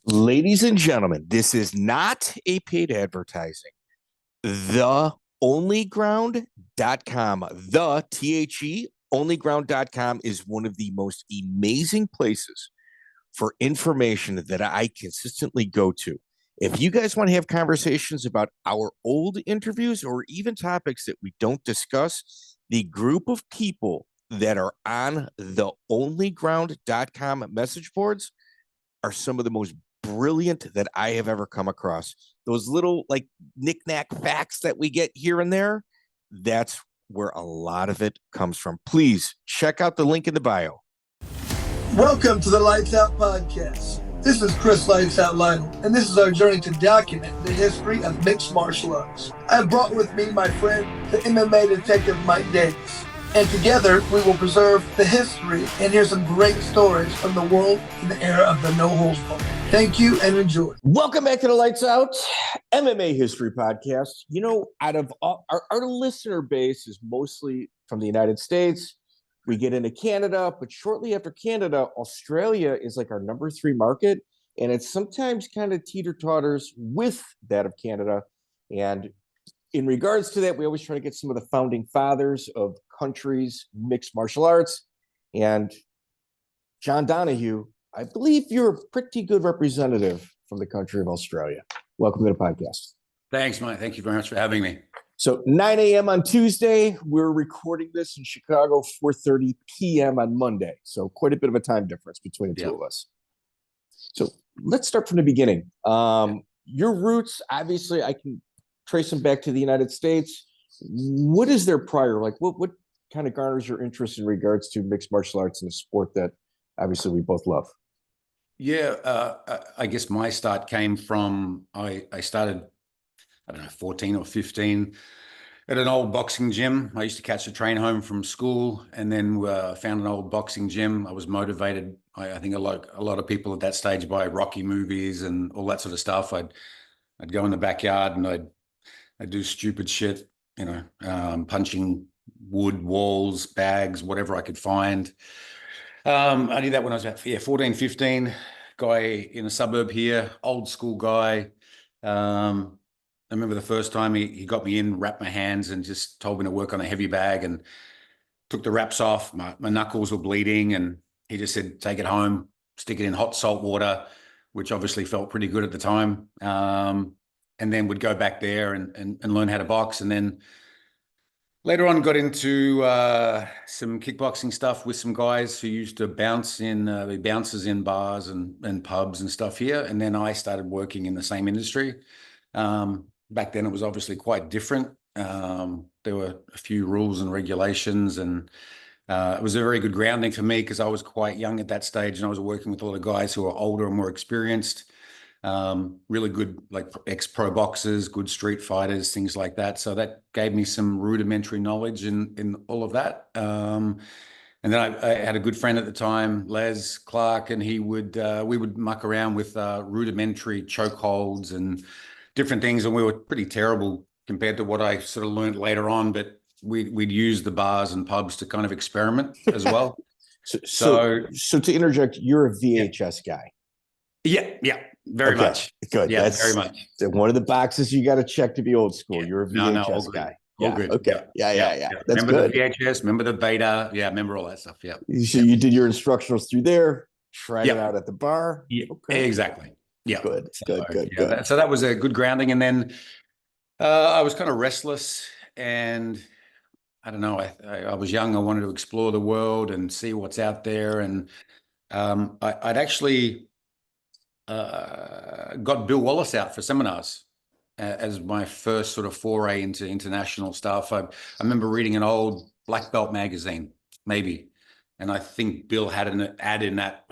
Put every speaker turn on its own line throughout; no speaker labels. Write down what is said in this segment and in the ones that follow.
Ladies and gentlemen, this is not a paid advertising. TheOnlyGround.com, onlyground.com is one of the most amazing places for information that I consistently go to. If you guys want to have conversations about our old interviews or even topics that we don't discuss, the group of people that are on the onlyground.com message boards are some of the most brilliant that I have ever come across. Those little like knick-knack facts that we get here and there, that's where a lot of it comes from. Please check out the link in the bio.
Welcome to the Lights Out Podcast. This is Chris Lights Out Lytle, and this is our journey to document the history of mixed martial arts. I have brought with me my friend, the MMA detective Mike Davis, and together we will preserve the history and hear some great stories from the world in the era of the no holds barred. Thank you and enjoy.
Welcome back to the Lights Out MMA History Podcast. You know, out of all, our listener base is mostly from the United States. We get into Canada, but shortly after Canada, Australia is like our number 3 market, and it's sometimes kind of teeter-totters with that of Canada. And in regards to that, we always try to get some of the founding fathers of countries, mixed martial arts, and John Donehue, I believe you're a pretty good representative from the country of Australia. Welcome to the podcast.
Thanks, Mike. Thank you very much for having me.
So 9 a.m. on Tuesday, we're recording this in Chicago, 4:30 p.m. on Monday. So quite a bit of a time difference between the two of us. So let's start from the beginning. Your roots, obviously, I can trace them back to the United States. What is their prior? Like what kind of garners your interest in regards to mixed martial arts and a sport that obviously we both love?
Yeah, I guess my start came from, I started, I don't know, 14 or 15 at an old boxing gym. I used to catch a train home from school and then found an old boxing gym. I was motivated, I think a lot of people at that stage by Rocky movies and all that sort of stuff. I'd go in the backyard and I'd do stupid shit, you know, punching wood, walls, bags, whatever I could find. I did that when I was about 14, 15, guy in a suburb here, old school guy. I remember the first time he got me in, wrapped my hands and just told me to work on a heavy bag and took the wraps off. My knuckles were bleeding and he just said, take it home, stick it in hot salt water, which obviously felt pretty good at the time. And then would go back there and learn how to box. And then later on, got into some kickboxing stuff with some guys who used to bounce in, be bouncers in bars and pubs and stuff here. And then I started working in the same industry. Back then, it was obviously quite different. There were a few rules and regulations, and it was a very good grounding for me because I was quite young at that stage, and I was working with a lot of guys who were older and more experienced. Really good, like ex-pro boxers, good street fighters, things like that. So that gave me some rudimentary knowledge in all of that. And then I had a good friend at the time, Les Clark, and we would muck around with rudimentary chokeholds and different things. And we were pretty terrible compared to what I sort of learned later on, but we'd use the bars and pubs to kind of experiment as well.
So to interject, you're a VHS guy.
Yeah, very much.
Good.
Yeah,
that's
very much.
One of the boxes you got to check to be old school. You're a VHS guy.
All good.
Okay. Yeah. That's
remember
good.
The VHS, remember the Beta. Yeah, remember all that stuff. Yeah.
So you did your instructionals through there, tried it out at the bar.
Yeah, exactly. Yeah.
Good.
So that was a good grounding. And then I was kind of restless and I don't know, I was young. I wanted to explore the world and see what's out there. And I'd actually got Bill Wallace out for seminars as my first sort of foray into international stuff. I remember reading an old Black Belt magazine, maybe, and I think Bill had an ad in that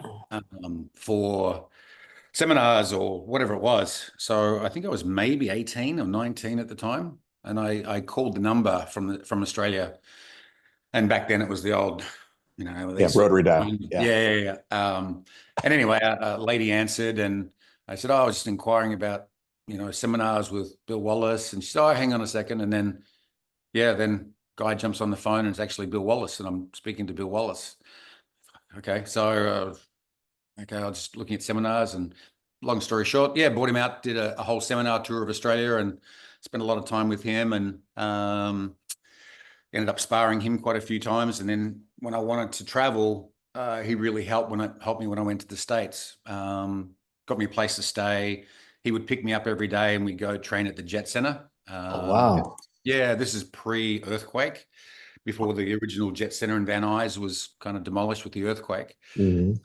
for seminars or whatever it was. So I think I was maybe 18 or 19 at the time, and I called the number from Australia, and back then it was the old, you know,
rotary dial.
Yeah. And anyway, a lady answered, and I said, I was just inquiring about, you know, seminars with Bill Wallace. And she said, hang on a second. And then guy jumps on the phone and it's actually Bill Wallace, and I'm speaking to Bill Wallace. Okay, so I was looking at seminars, and long story short, yeah, brought him out, did a whole seminar tour of Australia and spent a lot of time with him, and ended up sparring him quite a few times. And then when I wanted to travel, he really helped me when I went to the States. Got me a place to stay. He would pick me up every day and we'd go train at the Jet Center.
Oh, wow.
Yeah, this is pre-earthquake, before the original Jet Center in Van Nuys was kind of demolished with the earthquake.
Mhm.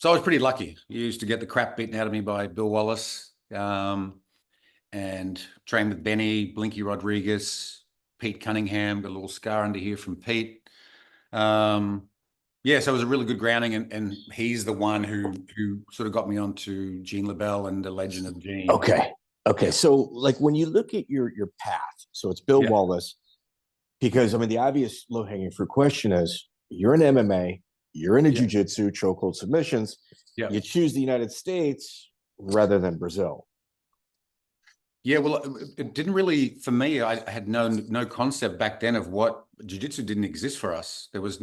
So I was pretty lucky. You used to get the crap beaten out of me by Bill Wallace, and trained with Benny, Blinky Rodriguez, Pete Cunningham, got a little scar under here from Pete. Yeah, so it was a really good grounding, and he's the one who sort of got me onto Gene LeBell and the Legend of Gene.
Okay. So like when you look at your path, so it's Bill Wallace, because I mean the obvious low-hanging fruit question is you're in MMA, you're in a Jiu Jitsu, chokehold submissions, you choose the United States rather than Brazil.
Yeah, well, it didn't really, for me, I had no concept back then of what Jiu Jitsu didn't exist for us. There was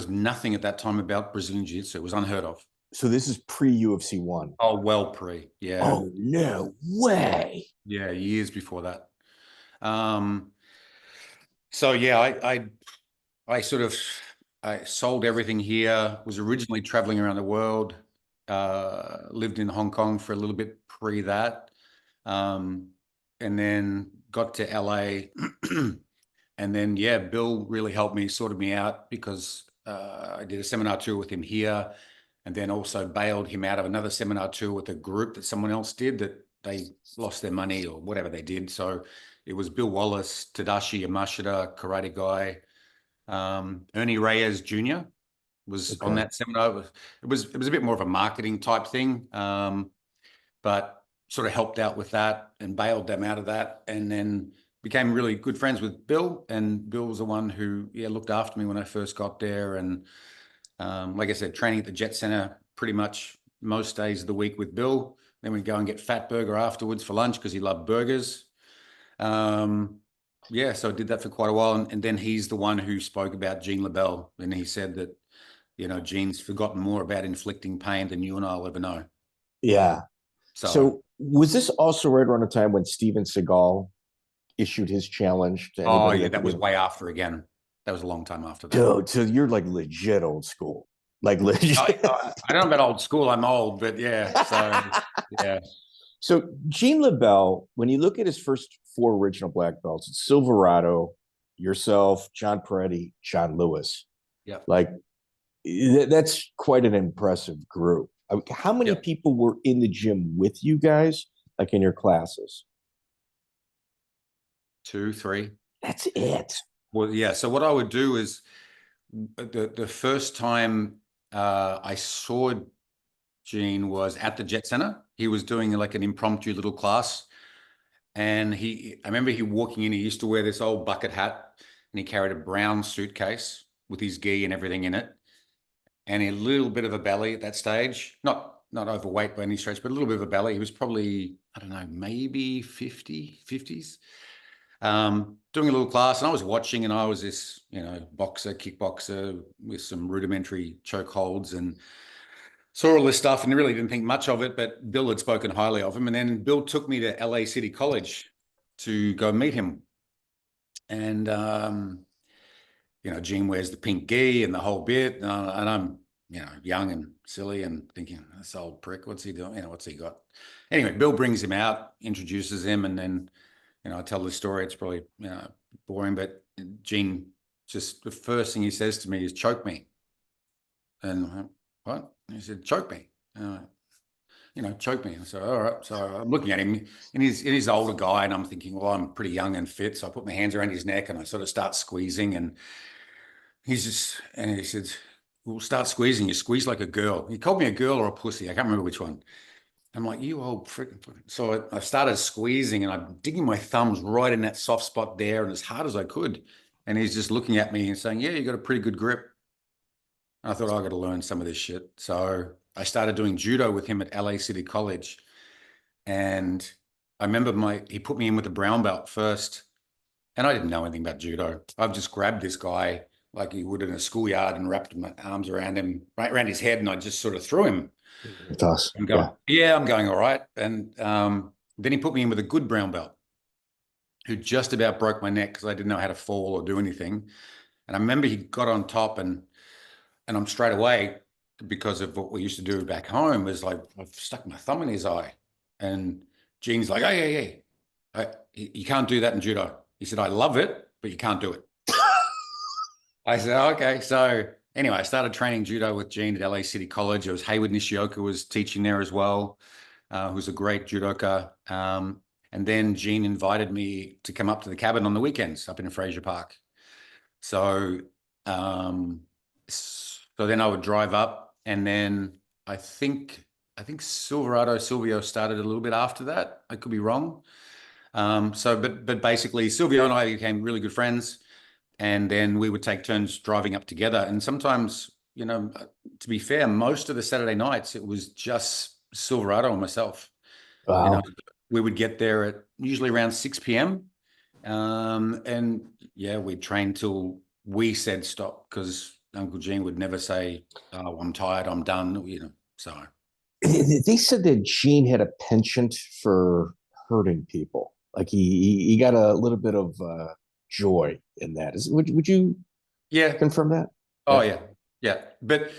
nothing at that time about Brazilian Jiu Jitsu. It was unheard of.
So this is pre-UFC 1.
Oh, well pre, yeah.
Oh, no way.
Yeah, years before that. So yeah, I sold everything here, was originally traveling around the world, lived in Hong Kong for a little bit pre that, and then got to LA. And then, yeah, Bill really helped me, sorted me out, because I did a seminar tour with him here, and then also bailed him out of another seminar tour with a group that someone else did, that they lost their money or whatever they did. So it was Bill Wallace, Tadashi Yamashita, karate guy, Ernie Reyes Jr. was on that seminar. It was a bit more of a marketing type thing, but sort of helped out with that and bailed them out of that, and then became really good friends with Bill. And Bill was the one who looked after me when I first got there. And like I said, training at the Jet Center pretty much most days of the week with Bill. Then we'd go and get Fat Burger afterwards for lunch because he loved burgers. Yeah, so I did that for quite a while. And then he's the one who spoke about Gene LeBell. And he said that, Gene's forgotten more about inflicting pain than you and I'll ever know.
Yeah. So was this also right around the time when Steven Seagal issued his challenge to anybody?
Oh, yeah, that was way after again. That was a long time after that.
Dude, so you're like legit old school. Like legit.
I don't know about old school. I'm old, but yeah. So, yeah.
So Gene LeBell, when you look at his first 4 original black belts, it's Silverado, yourself, John Perretti, John Lewis.
Yeah.
Like that's quite an impressive group. I mean, how many people were in the gym with you guys, like in your classes?
2, 3.
That's it.
Well, yeah. So what I would do is the first time I saw Gene was at the Jet Center. He was doing like an impromptu little class. And I remember he walking in, he used to wear this old bucket hat, and he carried a brown suitcase with his gi and everything in it, and a little bit of a belly at that stage. Not overweight by any stretch, but a little bit of a belly. He was probably, I don't know, maybe 50s. Doing a little class, and I was watching, and I was this, boxer, kickboxer with some rudimentary choke holds, and saw all this stuff and really didn't think much of it, but Bill had spoken highly of him. And then Bill took me to LA City College to go meet him. And, Gene wears the pink gi and the whole bit. And I'm, young and silly and thinking, this old prick, what's he doing? What's he got? Anyway, Bill brings him out, introduces him, and then, I tell the story. It's probably, boring, but Gene, just the first thing he says to me is, choke me. And what? He said, choke me. Choke me. So, all right. So I'm looking at him, and he's an older guy, and I'm thinking, well, I'm pretty young and fit. So I put my hands around his neck and I sort of start squeezing, and he said, well, start squeezing. You squeeze like a girl. He called me a girl or a pussy. I can't remember which one. I'm like, you old freaking. So I started squeezing, and I'm digging my thumbs right in that soft spot there, and as hard as I could. And he's just looking at me and saying, yeah, you got a pretty good grip. I thought, I got to learn some of this shit. So I started doing judo with him at LA City College. And I remember he put me in with a brown belt first. And I didn't know anything about judo. I've just grabbed this guy like he would in a schoolyard and wrapped my arms around him, right around his head. And I just sort of threw him.
With us.
I'm going, I'm going all right. And then he put me in with a good brown belt who just about broke my neck because I didn't know how to fall or do anything. And I remember he got on top, and I'm straight away, because of what we used to do back home, was like, I've stuck my thumb in his eye. And Gene's like, hey, you can't do that in judo. He said, I love it, but you can't do it. I said, okay. So anyway, I started training judo with Gene at LA City College. It was Hayward Nishioka was teaching there as well, who's a great judoka. And then Gene invited me to come up to the cabin on the weekends up in Fraser Park. So, so then I would drive up, and then I think Silvio started a little bit after that. I could be wrong. But basically Silvio and I became really good friends, and then we would take turns driving up together. And sometimes, to be fair, most of the Saturday nights, it was just Silverado and myself.
Wow.
We would get there at usually around 6 p.m. And yeah, we'd train till we said stop, because Uncle Gene would never say, oh, I'm tired, I'm done, so.
They said that Gene had a penchant for hurting people. Like he got a little bit of joy in that. Would you confirm that?
Oh yeah. But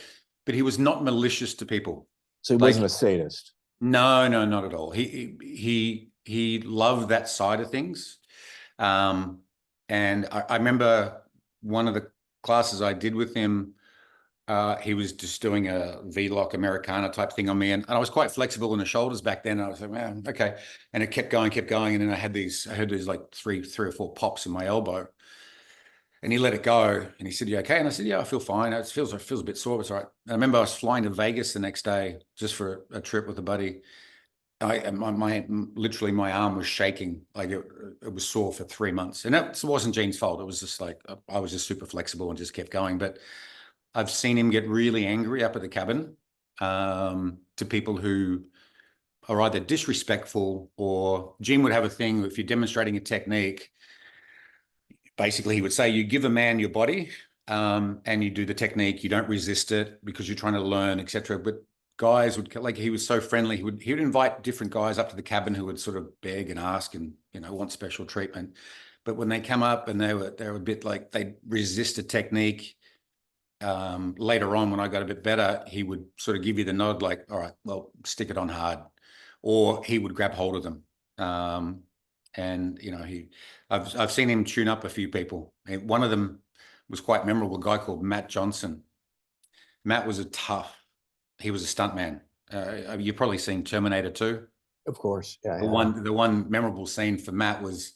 he was not malicious to people.
So he wasn't a sadist.
No, not at all. He loved that side of things. And I remember one of the classes I did with him, he was just doing a V-lock Americana type thing on me. And I was quite flexible in the shoulders back then. I was like, man, okay. And it kept going. And then I heard these like three or four pops in my elbow. And he let it go. And he said, you okay? And I said, yeah, I feel fine. It feels a bit sore, but it's all right. And I remember I was flying to Vegas the next day just for a trip with a buddy. Literally my arm was shaking. Like it was sore for 3 months. And that wasn't Gene's fault. It was just like, I was just super flexible and just kept going. But I've seen him get really angry up at the cabin to people who are either disrespectful, or Gene would have a thing, if you're demonstrating a technique, basically he would say, you give a man your body and you do the technique, you don't resist it because you're trying to learn, etc. But guys would, like, he was so friendly, he would invite different guys up to the cabin who would sort of beg and ask and, want special treatment. But when they come up and they were a bit like, they resist a technique, later on when I got a bit better, he would sort of give you the nod, like, all right, well, stick it on hard. Or he would grab hold of them. And I've seen him tune up a few people. And one of them was quite memorable, a guy called Matt Johnson. Matt was he was a stuntman. You've probably seen Terminator 2.
Of course. Yeah.
The one memorable scene for Matt was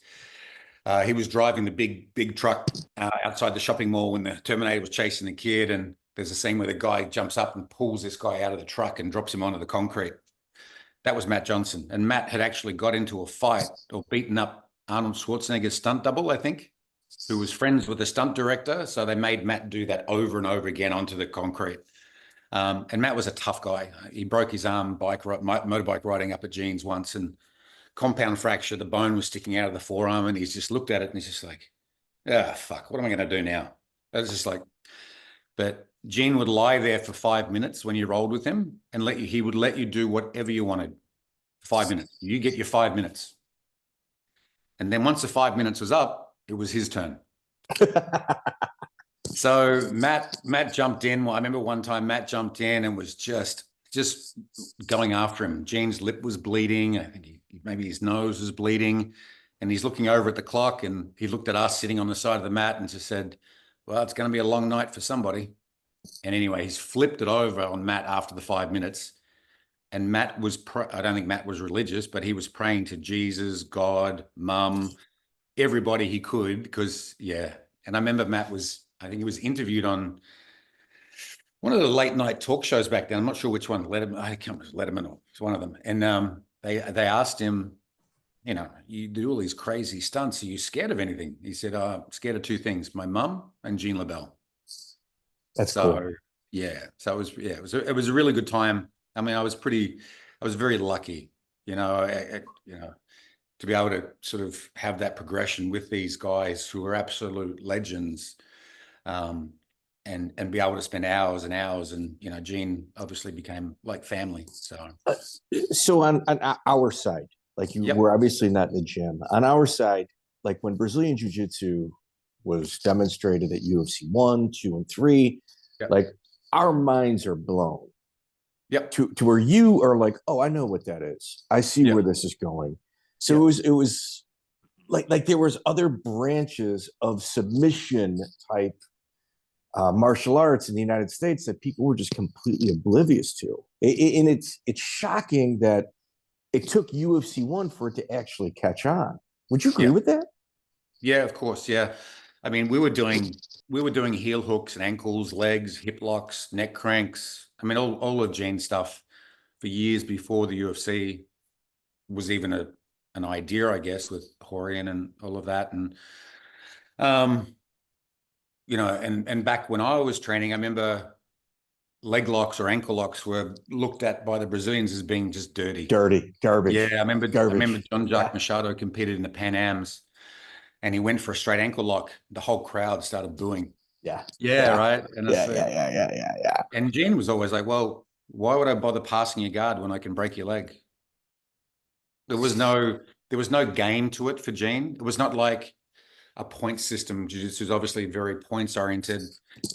he was driving the big truck outside the shopping mall when the Terminator was chasing the kid, and there's a scene where the guy jumps up and pulls this guy out of the truck and drops him onto the concrete. That was Matt Johnson. And Matt had actually got into a fight or beaten up Arnold Schwarzenegger's stunt double, I think, who was friends with the stunt director. So they made Matt do that over and over again onto the concrete. And Matt was a tough guy. He broke his arm motorbike riding up at Gene's once, and compound fracture, the bone was sticking out of the forearm, and he's just looked at it and he's just like, fuck, what am I going to do now? It was just like, but Gene would lie there for 5 minutes when you rolled with him, and he would let you do whatever you wanted. 5 minutes. You get your 5 minutes. And then once the 5 minutes was up, it was his turn. So Matt jumped in. Well, I remember one time Matt jumped in and was just going after him. Gene's lip was bleeding. I think maybe his nose was bleeding, and he's looking over at the clock, and he looked at us sitting on the side of the mat and just said, well, it's going to be a long night for somebody. And anyway, he's flipped it over on Matt after the 5 minutes. And Matt was, I don't think Matt was religious, but he was praying to Jesus, God, Mum, everybody he could, because, yeah. And I remember I think he was interviewed on one of the late night talk shows back then. I'm not sure which one, I can't remember, Letterman, or it's one of them. And they asked him, you do all these crazy stunts. Are you scared of anything? He said, I'm scared of two things, my mum and Gene LeBell.
That's cool.
Yeah. So it was a really good time. I mean, I was very lucky, to be able to sort of have that progression with these guys who are absolute legends. and be able to spend hours and hours. And, you know, Gene obviously became like family.
So on our side, like
Yep.
we're obviously not in the gym. On our side, like when Brazilian Jiu Jitsu was demonstrated at UFC 1, 2, and 3,
Yep.
like our minds are blown.
Yep.
To where you are like, oh, I know what that is. I see
Yep.
where this is going. So
Yep.
it was like there was other branches of submission type martial arts in the United States that people were just completely oblivious to. And it's shocking that it took UFC 1 for it to actually catch on. Would you agree with that?
Yeah, of course. Yeah. I mean, we were doing heel hooks and ankles, legs, hip locks, neck cranks. I mean, all of Gene stuff for years before the UFC was even an idea, I guess, with Horian and all of that. And, you know, and back when I was training, I remember leg locks or ankle locks were looked at by the Brazilians as being just dirty.
Garbage.
Yeah, I remember John
Yeah.
Machado competed in the Pan Ams, and he went for a straight ankle lock. The whole crowd started booing.
Yeah.
Yeah, right. And
Yeah.
And Gene was always like, "Well, why would I bother passing your guard when I can break your leg?" There was no game to it for Gene. It was not like a point system. Jiu-Jitsu is obviously very points oriented,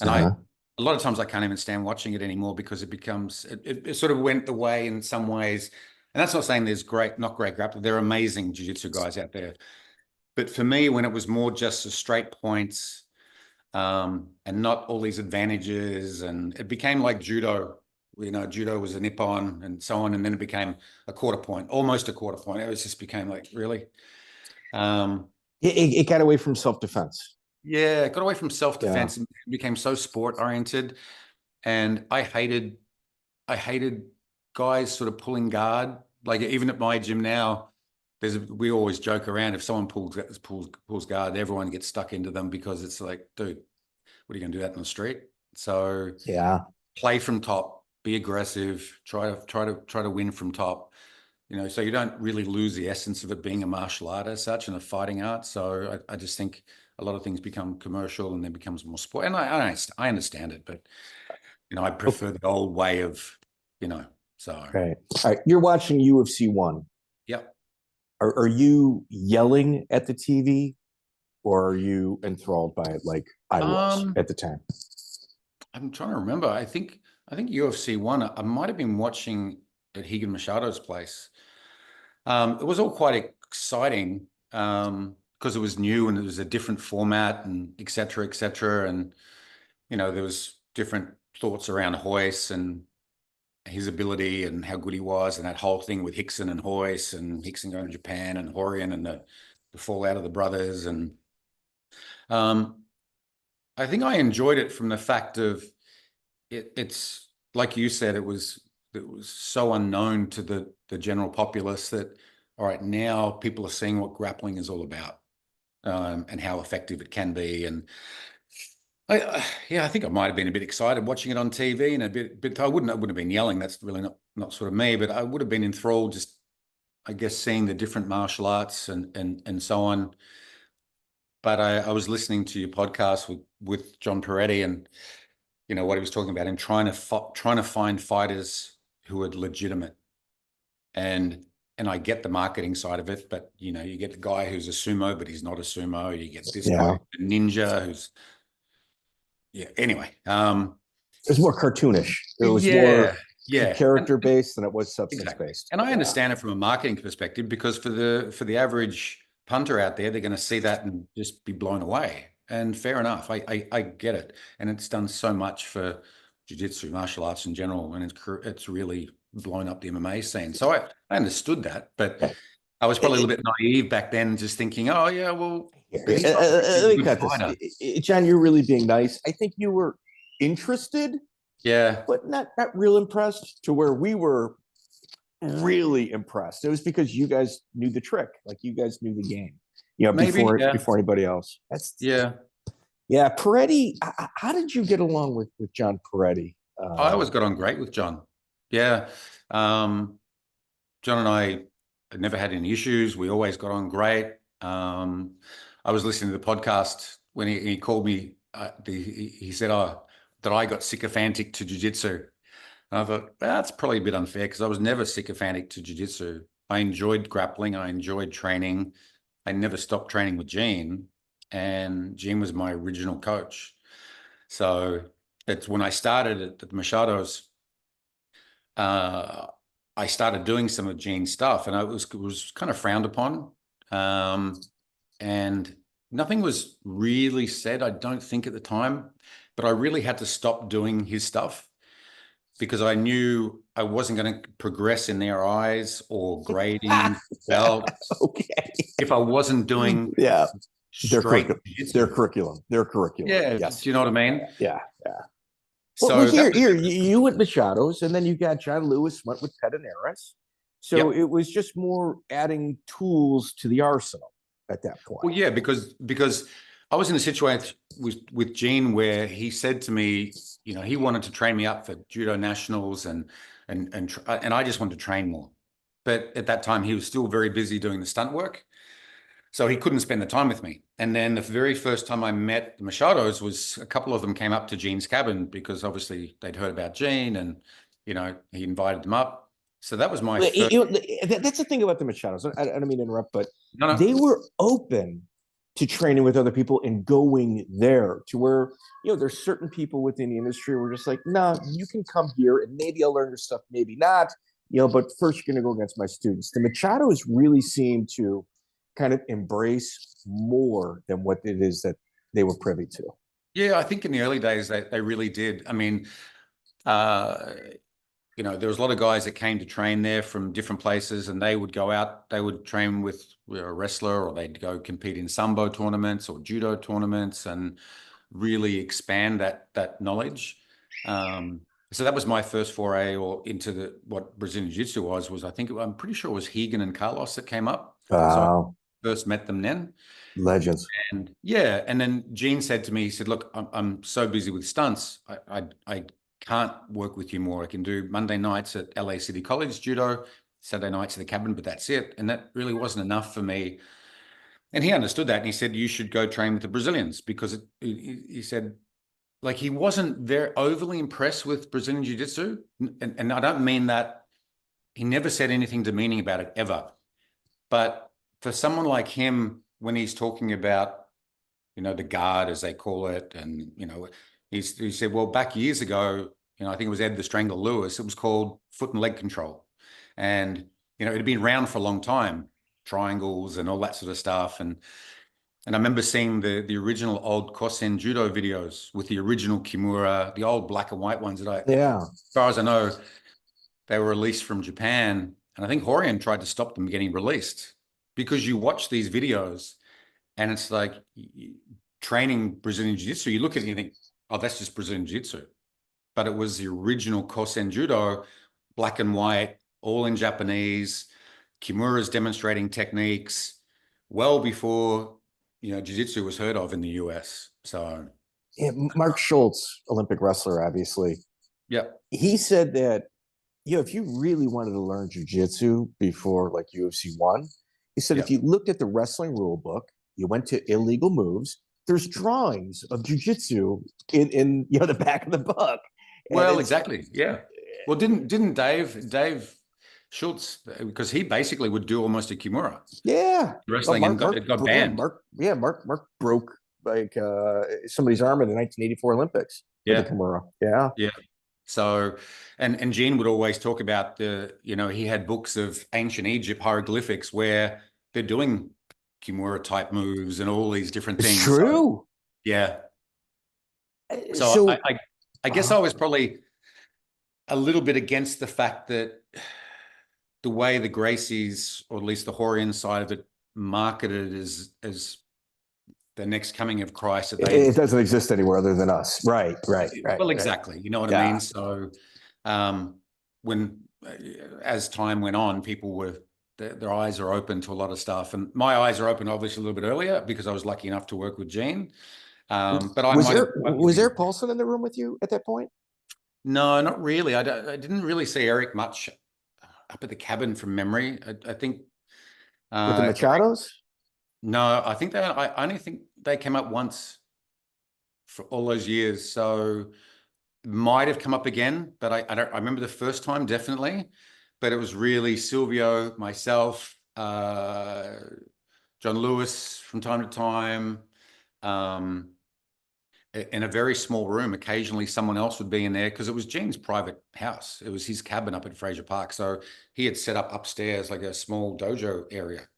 and a lot of times I can't even stand watching it anymore because it sort of went the way in some ways. And that's not saying there's not great grapplers. There are amazing jiu-jitsu guys out there. But for me, when it was more just a straight points, and not all these advantages, and it became like judo. You know, judo was a nippon and so on, and then it became a quarter point, almost a quarter point. It just became like, really?
It got away from self-defense.
Yeah, it got away from self-defense and became so sport-oriented. And I hated guys sort of pulling guard. Like even at my gym now, we always joke around, if someone pulls guard, everyone gets stuck into them because it's like, dude, what are you going to do that in the street? So play from top, be aggressive, try to win from top. You know, so you don't really lose the essence of it being a martial art as such and a fighting art. So I just think a lot of things become commercial and then becomes more sport. And I understand it, but you know, I prefer the old way of, you know. So
right. All right, you're watching UFC 1.
Yep.
Are you yelling at the TV, or are you enthralled by it like I was at the time?
I'm trying to remember. I think UFC 1, I might have been watching at Higan Machado's place. It was all quite exciting because it was new and it was a different format and et cetera, et cetera. And, you know, there was different thoughts around Royce and his ability and how good he was, and that whole thing with Rickson and Royce and Rickson going to Japan and Horian and the fallout of the brothers. And I think I enjoyed it from the fact of it's like you said, it was so unknown to the general populace that, all right, now people are seeing what grappling is all about, and how effective it can be. And I think I might have been a bit excited watching it on TV, and a bit I wouldn't have been yelling. That's really not sort of me, but I would have been enthralled just, I guess, seeing the different martial arts and so on. But I was listening to your podcast with John Perretti, and you know what he was talking about, and trying to find fighters who are legitimate. And I get the marketing side of it, but you know, you get the guy who's a sumo, but he's not a sumo. You get this guy, a ninja, who's Anyway,
it was more cartoonish. It was more character based than it was substance based.
And I understand it from a marketing perspective, because for the average punter out there, they're going to see that and just be blown away. And fair enough, I get it, and it's done so much for jiu-jitsu, martial arts in general, and it's really blown up the MMA scene. So I understood that, but I was probably a little bit naive back then, just thinking, oh yeah, well,
let me cut this. John, you're really being nice. I think you were interested, but not real impressed to where we were really impressed. It was because you guys knew the trick, like you guys knew the game, you know, before anybody else. Perretti. How did you get along with John Perretti?
I always got on great with John. Yeah, John and I had never had any issues. We always got on great. I was listening to the podcast when he called me. He said, "Oh, that I got sycophantic to jiu-jitsu. And I thought, well, that's probably a bit unfair because I was never sycophantic to jiu-jitsu. I enjoyed grappling. I enjoyed training. I never stopped training with Gene, and Gene was my original coach. So it's when I started at the Machados, I started doing some of Gene's stuff, and it was kind of frowned upon. And nothing was really said, I don't think, at the time, but I really had to stop doing his stuff because I knew I wasn't going to progress in their eyes or grading belts.
Okay.
If I wasn't doing
their
straight
curriculum.
Yeah.
Yes.
Do you know what I mean?
Yeah.
So
well, here, you went Machados, and then you got John Lewis went with Pederneiras. So it was just more adding tools to the arsenal at that point.
Well, yeah, because I was in a situation with Gene where he said to me, he wanted to train me up for judo nationals, and I just wanted to train more. But at that time, he was still very busy doing the stunt work, so he couldn't spend the time with me. And then the very first time I met the Machados was a couple of them came up to Gene's cabin because obviously they'd heard about Gene, and he invited them up. So that was my first.
That's the thing about the Machados. I don't mean to interrupt, but
No.
They were open to training with other people and going there, to where there's certain people within the industry who are just like, no, you can come here and maybe I'll learn your stuff, maybe not. But first you're going to go against my students. The Machados really seem to kind of embrace more than what it is that they were privy to.
Yeah, I think in the early days they really did. I mean, there was a lot of guys that came to train there from different places, and they would go out, they would train with a wrestler, or they'd go compete in sambo tournaments or judo tournaments and really expand that knowledge. So that was my first foray into what Brazilian Jiu-Jitsu was I'm pretty sure it was Hegan and Carlos that came up.
Wow.
So I first met them then.
Legends.
And then Gene said to me, he said, look, I'm so busy with stunts. I can't work with you more. I can do Monday nights at LA City College judo, Saturday nights at the cabin, but that's it. And that really wasn't enough for me. And he understood that. And he said, you should go train with the Brazilians, because he said, like, he wasn't very overly impressed with Brazilian Jiu-Jitsu. And I don't mean that. He never said anything demeaning about it ever. But for someone like him, when he's talking about, the guard, as they call it, and, he said, well, back years ago, I think it was Ed the Strangler Lewis, it was called foot and leg control. And, it had been around for a long time, triangles and all that sort of stuff. And I remember seeing the original old Kosen judo videos with the original Kimura, the old black and white ones as far as I know, they were released from Japan. And I think Horian tried to stop them getting released, because you watch these videos and it's like training Brazilian Jiu-Jitsu. You look at it and you think, oh, that's just Brazilian Jiu-Jitsu. But it was the original Kosen judo, black and white, all in Japanese, Kimuras demonstrating techniques well before, Jiu-Jitsu was heard of in the US. So
Mark Schultz, Olympic wrestler, obviously.
Yeah.
He said that, if you really wanted to learn Jiu-Jitsu before like UFC 1, he said if you looked at the wrestling rule book, you went to illegal moves, there's drawings of Jiu-Jitsu in the back of the book.
Well, exactly. Yeah. Well, didn't Dave Schultz, because he basically would do almost a Kimura.
Yeah.
Wrestling, and it got banned.
Mark broke like somebody's arm in the 1984 Olympics with the Kimura. Yeah.
Yeah. So, and Gene would always talk about he had books of ancient Egypt hieroglyphics where they're doing Kimura type moves and all these different things.
It's true.
So, yeah. So I guess I was probably a little bit against the fact that the way the Gracies, or at least the Horian side of it, marketed as the next coming of Christ.
It doesn't exist anywhere other than us. Right.
Well, exactly. You know what I mean? So as time went on, people their eyes are open to a lot of stuff. And my eyes are open obviously a little bit earlier because I was lucky enough to work with Gene. But
was there Paulson in the room with you at that point?
No, not really. I didn't really see Eric much up at the cabin from memory. I think
with the Machados.
No, I think I only think they came up once for all those years. So might have come up again, but I remember the first time definitely, but it was really Silvio, myself, John Lewis from time to time, in a very small room. Occasionally someone else would be in there because it was Gene's private house. It was his cabin up at Fraser Park. So he had set up upstairs like a small dojo area.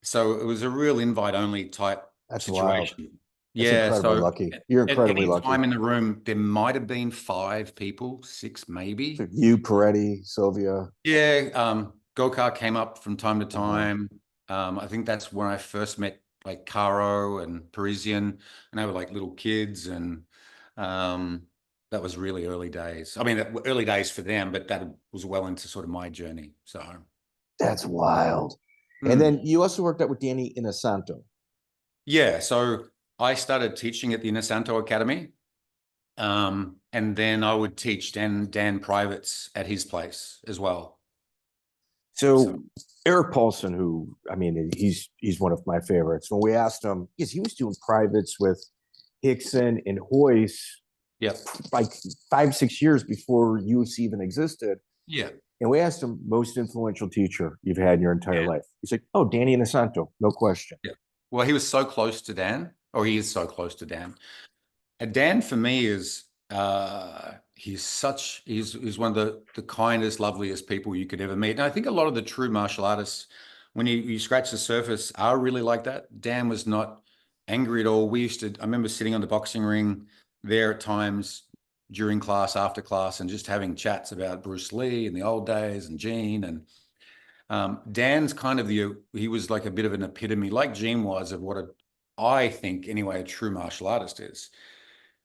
So it was a real invite only type situation.
Wild. That's incredibly lucky. You're incredibly
at any
lucky.
time in the room, there might have been 5 people, 6 maybe.
So you, Perretti, Sylvia.
Yeah, Gokar came up from time to time. I think that's when I first met like Caro and Parisian, and they were like little kids, and that was really early days. I mean, early days for them, but that was well into sort of my journey. So
that's wild. And then you also worked out with Danny Inosanto.
Yeah, so I started teaching at the Inosanto Academy, and then I would teach Dan privates at his place as well.
So Eric Paulson, who, I mean, he's one of my favorites. When we asked him, because he was doing privates with Hickson and Hoyce, like 5-6 years before UFC even existed.
Yeah.
And we asked him, most influential teacher you've had in your entire life. He's like, oh, Danny Inosanto, no question.
Yeah. Well, he was so close to Dan, or he is so close to Dan. And Dan for me is, he's one of the kindest, loveliest people you could ever meet. And I think a lot of the true martial artists, when you scratch the surface, are really like that. Dan was not angry at all. I remember sitting on the boxing ring there at times during class, after class, and just having chats about Bruce Lee and the old days and Gene. And Dan's kind of he was like a bit of an epitome, like Gene was, of what I think anyway, a true martial artist is.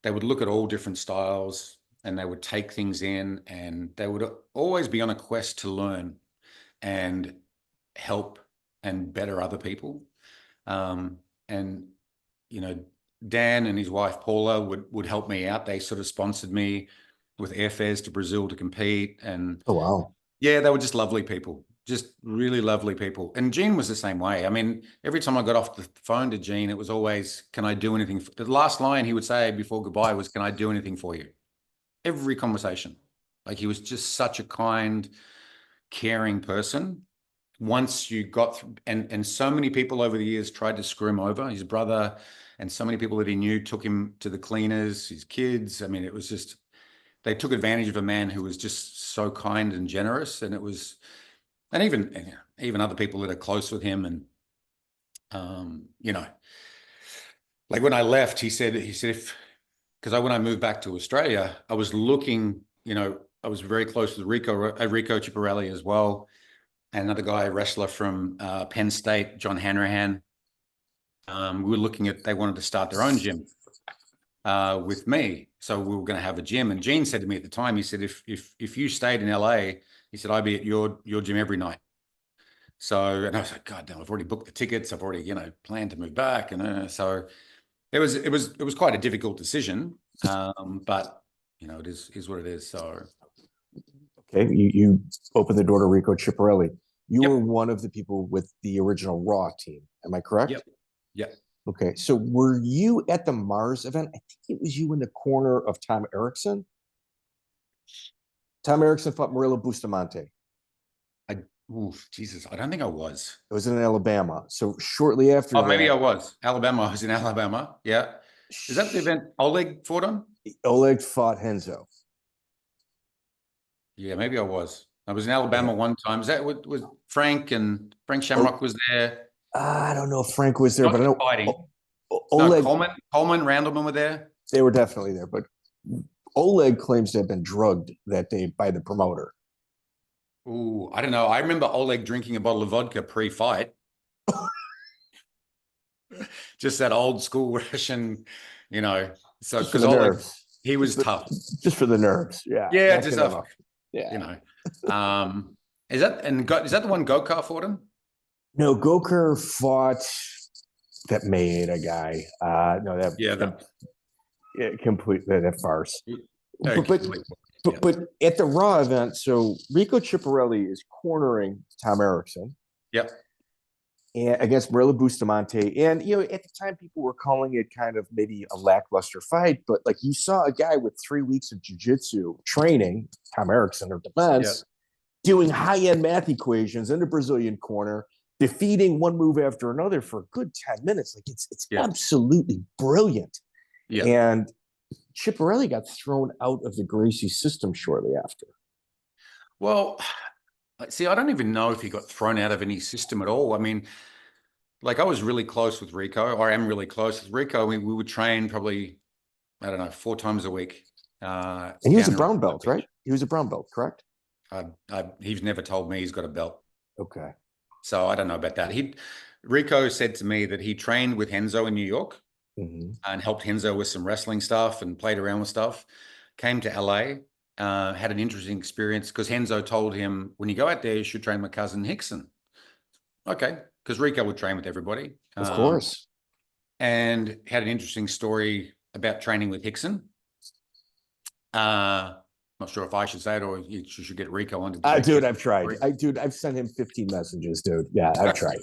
They would look at all different styles and they would take things in, and they would always be on a quest to learn and help and better other people. And, you know, Dan and his wife, Paula, would help me out. They sort of sponsored me with airfares to Brazil to compete. And
oh, wow.
Yeah, they were just lovely people, just really lovely people. And Gene was the same way. I mean, every time I got off the phone to Gene, it was always, can I do anything? The last line he would say before goodbye was, can I do anything for you? Every conversation. Like, he was just such a kind, caring person. Once you got through, and so many people over the years tried to screw him over, his brother, and so many people that he knew took him to the cleaners, his kids. I mean, it was just, they took advantage of a man who was just so kind and generous. And it was, and even other people that are close with him. And, you know, like when I left, he said, because when I moved back to Australia, I was looking, you know, I was very close with Rico Chiaperelli as well. And another guy, a wrestler from Penn State, John Hanrahan. We were looking at, they wanted to start their own gym with me. So we were going to have a gym. And Gene said to me at the time, he said, if you stayed in LA, he said, I'd be at your gym every night. So, and I was like, God damn, I've already booked the tickets. I've already, you know, planned to move back. And so it was quite a difficult decision. But, you know, it is what it is. So.
Okay. You opened the door to Rico Chiapparelli. You were one of the people with the original Raw team. Am I correct?
Yep.
Okay. So were you at the Mars event? I think it was you in the corner of Tom Erickson. Tom Erickson fought Murillo Bustamante.
Jesus, I don't think I was.
It was in Alabama. So shortly after
that, maybe I was. Alabama. I was in Alabama. Yeah. Is that the event Oleg fought on?
Oleg fought Henzo.
Yeah, maybe I was. I was in Alabama one time. Is that what was Frank Shamrock was there?
I don't know if Frank was there, but I know
fighting.
Oleg,
no, Coleman, Randleman were there.
They were definitely there, but Oleg claims to have been drugged that day by the promoter.
Ooh, I don't know. I remember Oleg drinking a bottle of vodka pre-fight. Just that old school Russian, you know. So because Oleg, he was tough.
Just for the nerves, yeah.
Yeah, just tough. Yeah, you know. Is that the one Gokar fought him?
No, Gokar fought that Maeda guy. No, that farce. But at the Raw event, so Rico Chiapparelli is cornering Tom Erickson.
Yep.
and against Morello Bustamante. And, you know, at the time, people were calling it kind of maybe a lackluster fight, but like you saw a guy with 3 weeks of jiu-jitsu training, Tom Erickson or defense, doing high-end math equations in the Brazilian corner, defeating one move after another for a good 10 minutes. Like it's absolutely brilliant.
Yeah.
And Chiapparelli got thrown out of the Gracie system shortly after.
Well, see, I don't even know if he got thrown out of any system at all. I mean, like I was really close with Rico, or I am really close with Rico. We would train probably, I don't know, 4 times a week.
And he was a brown belt, right? He was a brown belt, correct?
He's never told me he's got a belt.
Okay.
So I don't know about that. Rico said to me that he trained with Henzo in New York and helped Henzo with some wrestling stuff and played around with stuff. Came to LA, had an interesting experience because Henzo told him, when you go out there, you should train my cousin Hickson. Okay, because Rico would train with everybody.
Of course.
And had an interesting story about training with Hickson. Not sure if I should say it or you should get Rico on to
dude, I've tried. I've sent him 15 messages, dude. Yeah, I've tried.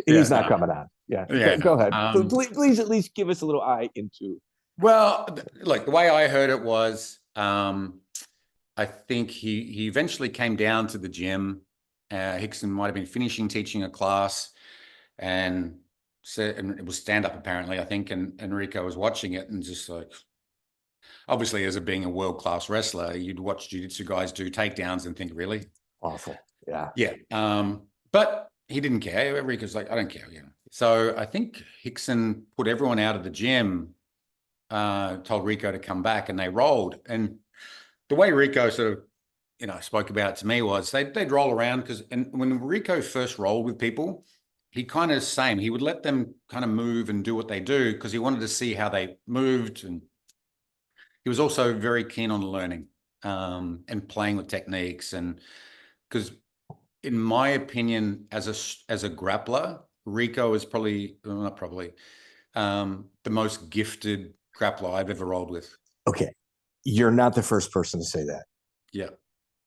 He's not coming on. Yeah. Go ahead. Please at least give us a little eye into.
Well, like the way I heard it was, I think he eventually came down to the gym. Hickson might have been finishing teaching a class and it was stand-up apparently, I think, and Rico was watching it and just like, obviously, as being a world-class wrestler, you'd watch jiu-jitsu guys do takedowns and think, really?
Awful. Yeah.
Yeah. But he didn't care. Rico's like, I don't care. You know. So I think Hickson put everyone out of the gym, told Rico to come back, and they rolled. And the way Rico sort of, spoke about it to me was they'd roll around and when Rico first rolled with people, he kind of same. He would let them kind of move and do what they do because he wanted to see how they moved, and he was also very keen on learning and playing with techniques. And because in my opinion, as a grappler, Rico is probably, well, not probably, the most gifted grappler I've ever rolled with.
Okay. You're not the first person to say that.
Yeah.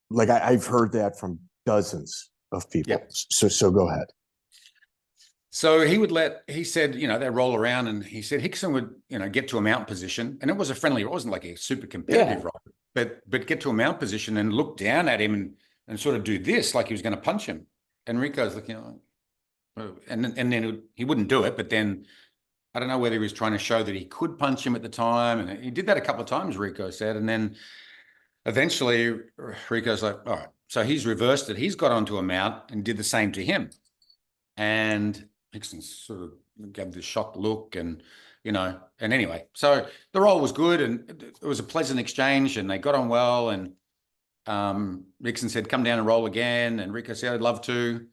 Like I've heard that from dozens of people.
Yeah.
So go ahead.
So he said, they roll around, and he said Hickson would, get to a mount position, and it was a friendly, it wasn't like a super competitive roll, but get to a mount position and look down at him and sort of do this, like he was going to punch him. And Rico's looking, and then he wouldn't do it, but then I don't know whether he was trying to show that he could punch him at the time. And he did that a couple of times, Rico said. And then eventually Rico's like, all right, so he's reversed it. He's got onto a mount and did the same to him. And Hickson sort of gave this shocked look and anyway, so the roll was good and it was a pleasant exchange and they got on well. And Hickson said, come down and roll again. And Rico said, I'd love to.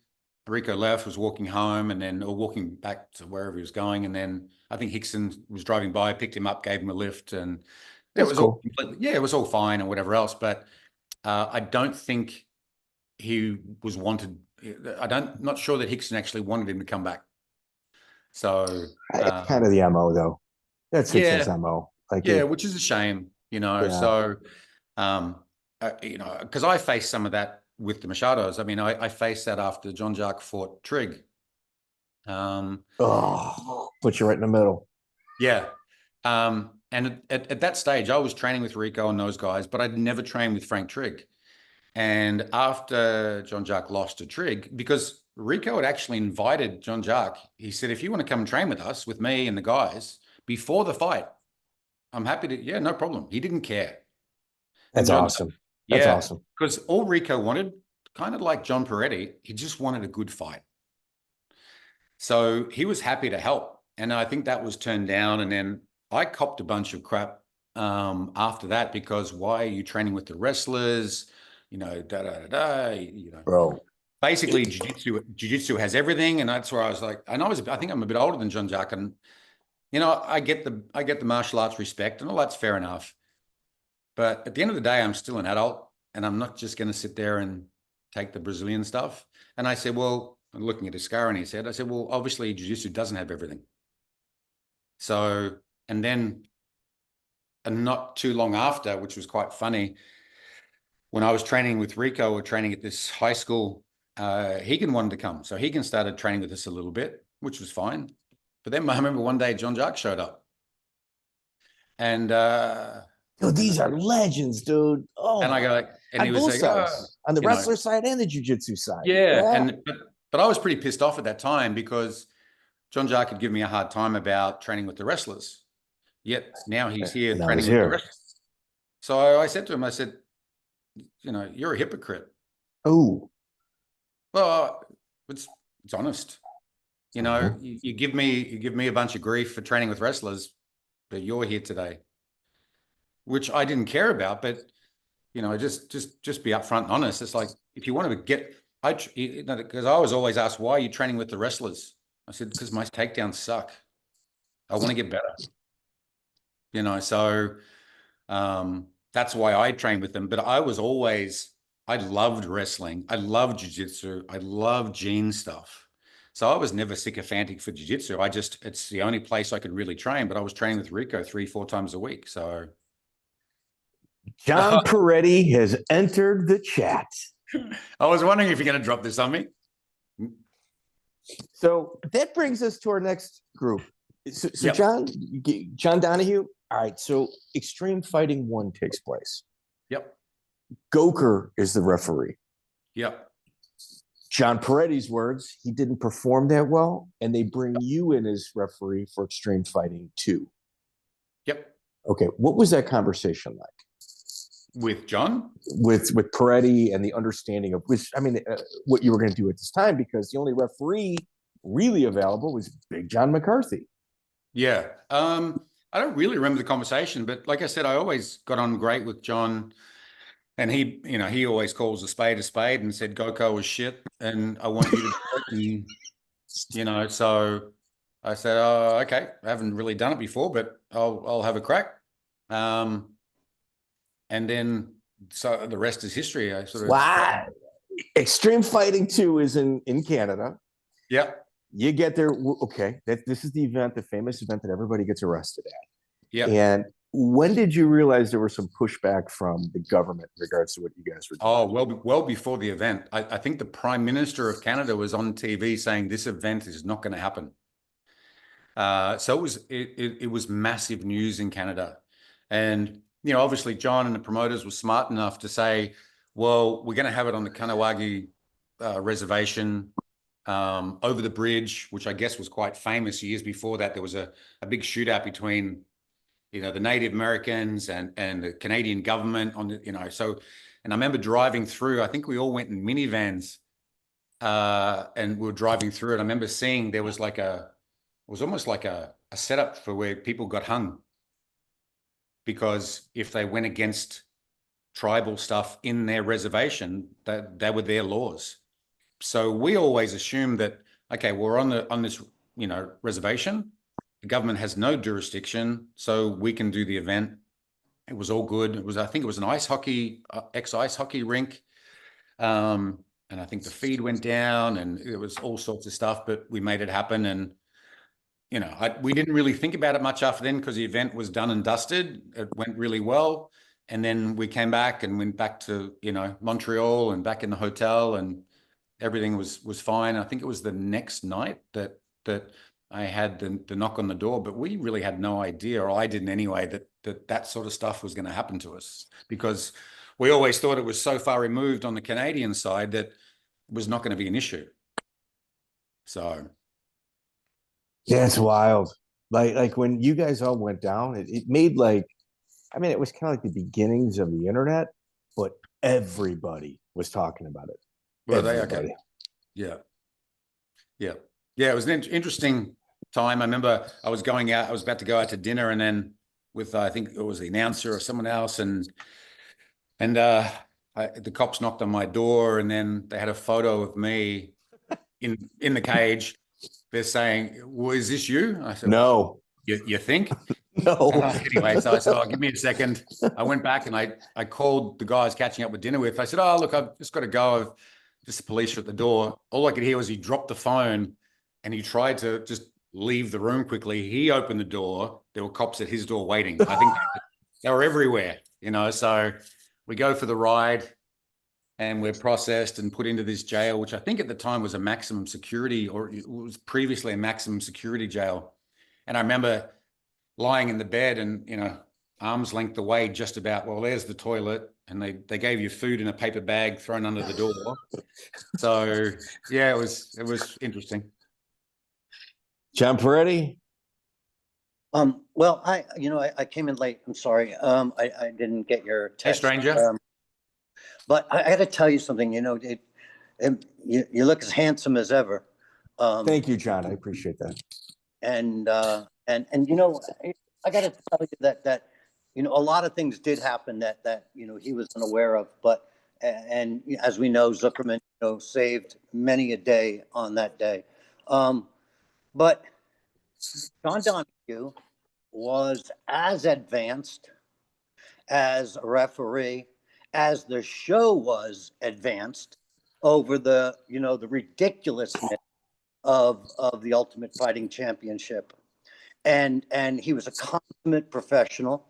Rico left, was walking home or walking back to wherever he was going. And then I think Hickson was driving by, picked him up, gave him a lift, and it was all completely, it was all fine and whatever else. But I don't think he was wanted. Not sure that Hickson actually wanted him to come back. So
kind of the MO though. That's Hickson's MO.
Which is a shame, So because I faced some of that with the Machados. I mean, I faced that after John Jacques fought Trigg.
Put you right in the middle.
Yeah. And at that stage, I was training with Rico and those guys, but I'd never trained with Frank Trigg. And after John Jacques lost to Trigg, because Rico had actually invited John Jacques, he said, if you want to come and train with us, with me and the guys, before the fight, I'm happy to, no problem. He didn't care.
That's awesome. That's awesome.
Because all Rico wanted, kind of like John Perretti, he just wanted a good fight. So he was happy to help. And I think that was turned down. And then I copped a bunch of crap after that because why are you training with the wrestlers?
Bro.
Basically, jiu-jitsu has everything, and that's where I was like, I think I'm a bit older than John Jacques, and I get the martial arts respect, and all that's fair enough. But at the end of the day, I'm still an adult, and I'm not just going to sit there and take the Brazilian stuff. And I said, well, I'm looking at his scar, and I said, well, obviously jiu-jitsu doesn't have everything. So, and not too long after, which was quite funny, when I was training with Rico, or training at this high school, Hegan wanted to come. So Hegan started training with us a little bit, which was fine. But then I remember one day John Jark showed up. And
Dude, these are legends, dude. Oh,
and I go, and
on
he was
both
like,
sides, on the
you know,
wrestler side and the jiu-jitsu side.
yeah. But I was pretty pissed off at that time because John Jark had given me a hard time about training with the wrestlers. Yet now he's here
Now
training
he's
with the
here.
wrestlers. So I said to him, I said, you're a hypocrite.
Oh,
Well, it's honest. You give me a bunch of grief for training with wrestlers, but you're here today, which I didn't care about. But just be upfront and honest. It's like if you want to get, because I was always asked, why are you training with the wrestlers? I said, because my takedowns suck. I want to get better. So that's why I trained with them. But I loved wrestling. I loved jiu-jitsu. I loved Gene stuff. So I was never sycophantic for jiu-jitsu. It's the only place I could really train, but I was training with Rico 3-4 times a week. So
John Perretti has entered the chat.
I was wondering if you're going to drop this on me.
So that brings us to our next group. So
Yep.
John Donehue. All right. So Extreme Fighting 1 takes place.
Yep.
Goker is the referee.
Yep.
John Perretti's words, he didn't perform that well, and they bring you in as referee for Extreme Fighting 2.
Yep.
Okay. What was that conversation like?
With John?
With Perretti and the understanding of what you were going to do at this time, because the only referee really available was Big John McCarthy.
Yeah. I don't really remember the conversation, but like I said, I always got on great with John, and he always calls a spade and said, Goko was shit and I want you to do it. And, so I said, oh, okay. I haven't really done it before, but I'll have a crack. And then, so the rest is history.
Wow. Extreme Fighting 2 is in Canada.
Yeah.
You get there. Okay. This is the event, the famous event that everybody gets arrested at.
Yeah.
And when did you realize there was some pushback from the government in regards to what you guys were doing?
Oh, well before the event. I think the Prime Minister of Canada was on TV saying this event is not going to happen. So it was massive news in Canada. And obviously John and the promoters were smart enough to say, well, we're going to have it on the Kahnawake reservation over the bridge, which I guess was quite famous. Years before that, there was a big shootout between, the Native Americans and the Canadian government on the, so, and I remember driving through, I think we all went in minivans and we were driving through it. I remember seeing there was it was almost like a setup for where people got hung, because if they went against tribal stuff in their reservation, that were their laws. So we always assumed that, okay, we're on this, reservation. The government has no jurisdiction, so we can do the event. It was all good. I think it was an ex-ice hockey rink. And I think the feed went down and it was all sorts of stuff, but we made it happen. And, we didn't really think about it much after then because the event was done and dusted. It went really well. And then we came back and went back to, Montreal and back in the hotel, and everything was fine. I think it was the next night that I had the knock on the door, but we really had no idea, or I didn't anyway, that sort of stuff was going to happen to us, because we always thought it was so far removed on the Canadian side that it was not going to be an issue. So.
Yeah, it's wild. Like when you guys all went down, it made it was kind of like the beginnings of the internet, but everybody was talking about it.
Well, okay. Yeah. It was an interesting time. I remember I was about to go out to dinner, and then with, I think it was the announcer or someone else, and the cops knocked on my door, and then they had a photo of me in the cage. They're saying, well, is this you? I said,
no.
You think?
No.
Anyway, so I said, give me a second. I went back and I called the guys catching up with dinner with. I said, oh, look, I've just got to go. Just the police are at the door. All I could hear was he dropped the phone and he tried to just leave the room quickly. He opened the door. There were cops at his door waiting. I think they were everywhere, So we go for the ride. and we're processed and put into this jail, which I think at the time was a maximum security, or it was previously a maximum security jail. And I remember lying in the bed and, arm's length away just about, well, there's the toilet, and they gave you food in a paper bag thrown under the door. So yeah, it was interesting.
John Perretti.
Well, I came in late. I'm sorry. I didn't get your text.
Hey, stranger.
But I got to tell you something. You look as handsome as ever.
Thank you, John. I appreciate that.
And I got to tell you that a lot of things did happen that he was unaware of. But and as we know, Zuckerman saved many a day on that day. But John Donehue was as advanced as a referee as the show was advanced over the ridiculousness of the Ultimate Fighting Championship. And he was a consummate professional.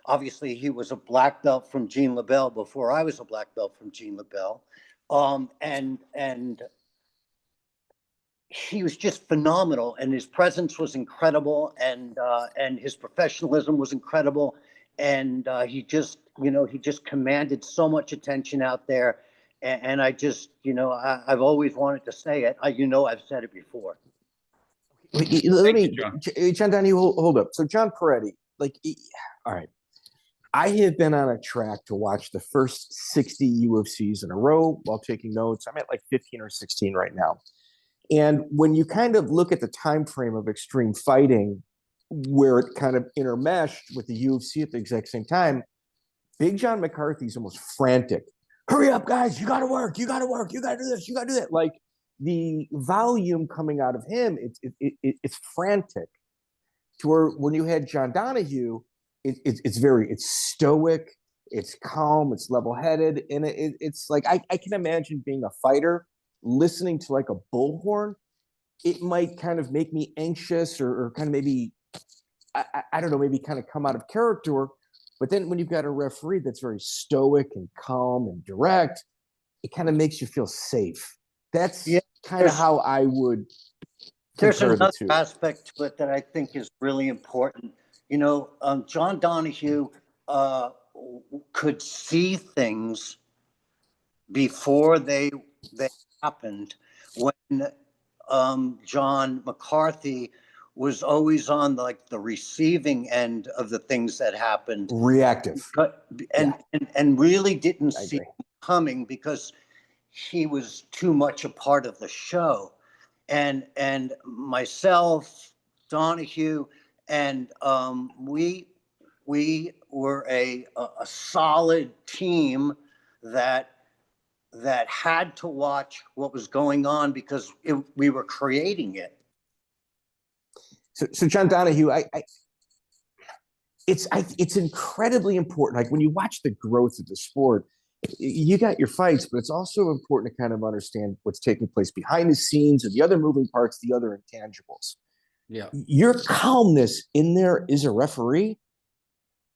Obviously he was a black belt from Gene LeBell before I was a black belt from Gene LeBell. And he was just phenomenal, and his presence was incredible, and his professionalism was incredible, and he just commanded so much attention out there, and I just I've always wanted to say it. I've said it before.
Let me, John Donehue, hold up. So John Perretti, all right. I have been on a track to watch the first 60 UFCs in a row while taking notes. I'm at 15 or 16 right now. And when you kind of look at the time frame of extreme fighting, where it kind of intermeshed with the UFC at the exact same time, Big John McCarthy's almost frantic. Hurry up, guys! You got to work! You got to work! You got to do this! You got to do that! Like the volume coming out of him, it's frantic. To where when you had John Donehue, it's stoic, it's calm, it's level-headed, and it's like I can imagine being a fighter. Listening to a bullhorn, it might kind of make me anxious or kind of maybe, I don't know, maybe kind of come out of character. But then when you've got a referee that's very stoic and calm and direct, it kind of makes you feel safe. That's kind of how I would
There's
compare
another
the two.
aspect to it that I think is really important. John Donehue could see things before they happened, when John McCarthy was always on the receiving end of the things that happened,
Reactive,
and really didn't see it coming because he was too much a part of the show. And myself, Donehue, and we were a solid team that had to watch what was going on because we were creating it.
So John Donehue, it's incredibly important. Like when you watch the growth of the sport, you got your fights, but it's also important to kind of understand what's taking place behind the scenes and the other moving parts, the other intangibles.
Yeah,
your calmness in there as a referee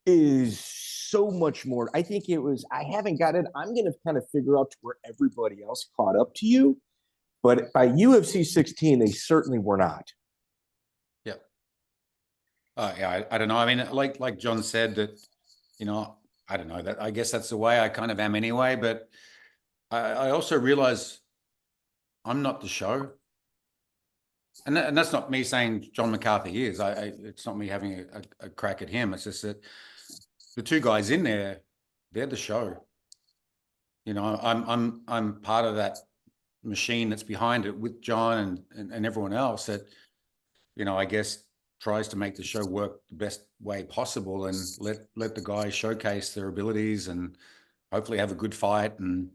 is so much more. I think I haven't got it. I'm going to kind of figure out to where everybody else caught up to you. But by UFC 16, they certainly were not.
Yeah. I don't know. I mean, like John said, that, I don't know, that I guess that's the way I kind of am anyway. But I also realize I'm not the show. And that's not me saying John McCarthy is. It's not me having a crack at him. It's just that the two guys in there, they're the show. I'm part of that machine that's behind it with John and everyone else that, I guess tries to make the show work the best way possible and let the guys showcase their abilities and hopefully have a good fight, and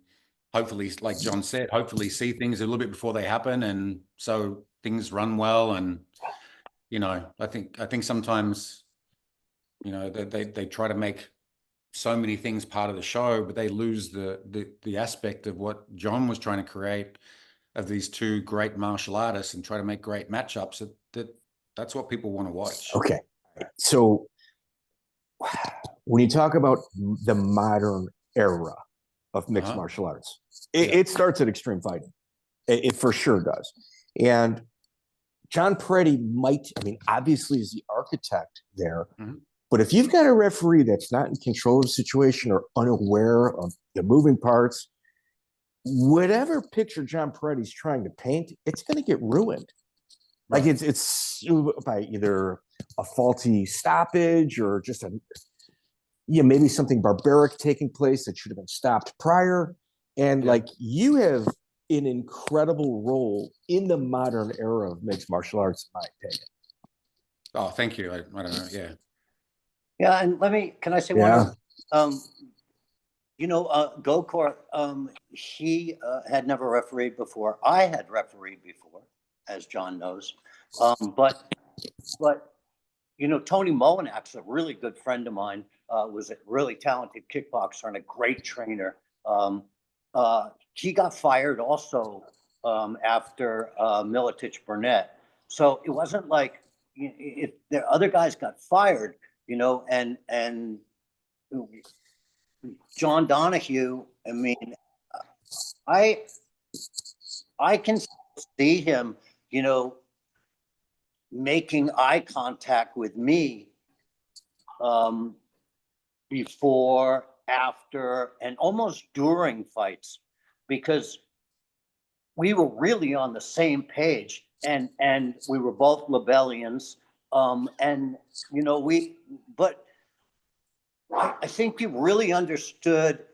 hopefully, like John said, hopefully see things a little bit before they happen, and so things run well. And I think sometimes they try to make so many things part of the show, but they lose the aspect of what John was trying to create, of these two great martial artists, and try to make great matchups. That's what people want to watch.
Okay, so when you talk about the modern era of mixed
Uh-huh.
martial arts,
Yeah.
it starts at extreme fighting. It for sure does. And John Perretti might, I mean, obviously is the architect there,
Mhm.
but if you've got a referee that's not in control of the situation or unaware of the moving parts, whatever picture John Perretti's trying to paint, it's going to get ruined. Like
Right.
it's by either a faulty stoppage or just maybe something barbaric taking place that should have been stopped prior. And
Yeah.
like you have an incredible role in the modern era of mixed martial arts, in my opinion.
Oh, thank you. I don't know. Yeah.
Yeah, and can I say one
Yeah.
other? Gokor, he had never refereed before. I had refereed before, as John knows. But Tony Moenak's a really good friend of mine, was a really talented kickboxer and a great trainer. He got fired also after Milicic Burnett. So it wasn't like if the other guys got fired, and John Donehue, I mean, I can see him, making eye contact with me before, after, and almost during fights, because we were really on the same page, and we were both Labellians, and but I think he really understood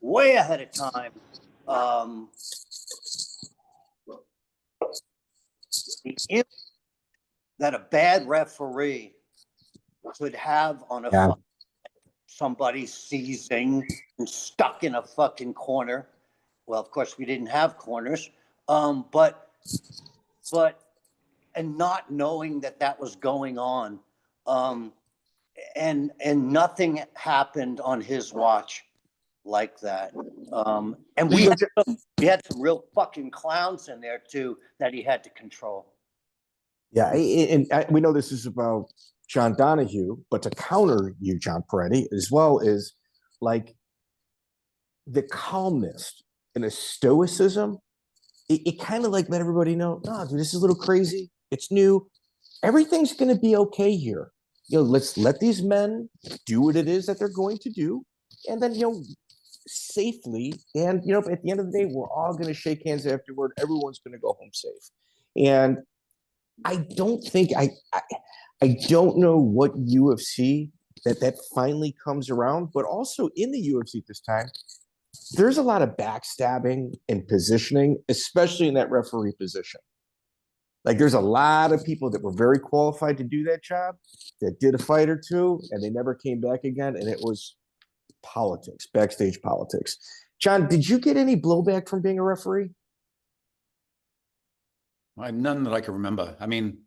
way ahead of time the impact that a bad referee could have on a fight. Somebody seizing and stuck in a fucking corner. Well, of course, we didn't have corners, but and not knowing that was going on, and nothing happened on his watch like that. And we had some real fucking clowns in there too that he had to control.
Yeah, and we know this is about John Donehue, but to counter you, John Perretti, as well, is like the calmness and the stoicism. It kind of like let everybody know, no, dude, this is a little crazy. It's new. Everything's going to be okay here. Let's let these men do what it is that they're going to do, and then safely. And at the end of the day, we're all going to shake hands afterward. Everyone's going to go home safe. And I don't think I don't know what UFC that finally comes around, but also in the UFC this time, there's a lot of backstabbing and positioning, especially in that referee position. Like there's a lot of people that were very qualified to do that job that did a fight or two and they never came back again. And it was politics, backstage politics. John, did you get any blowback from being a referee?
None that I can remember. I mean,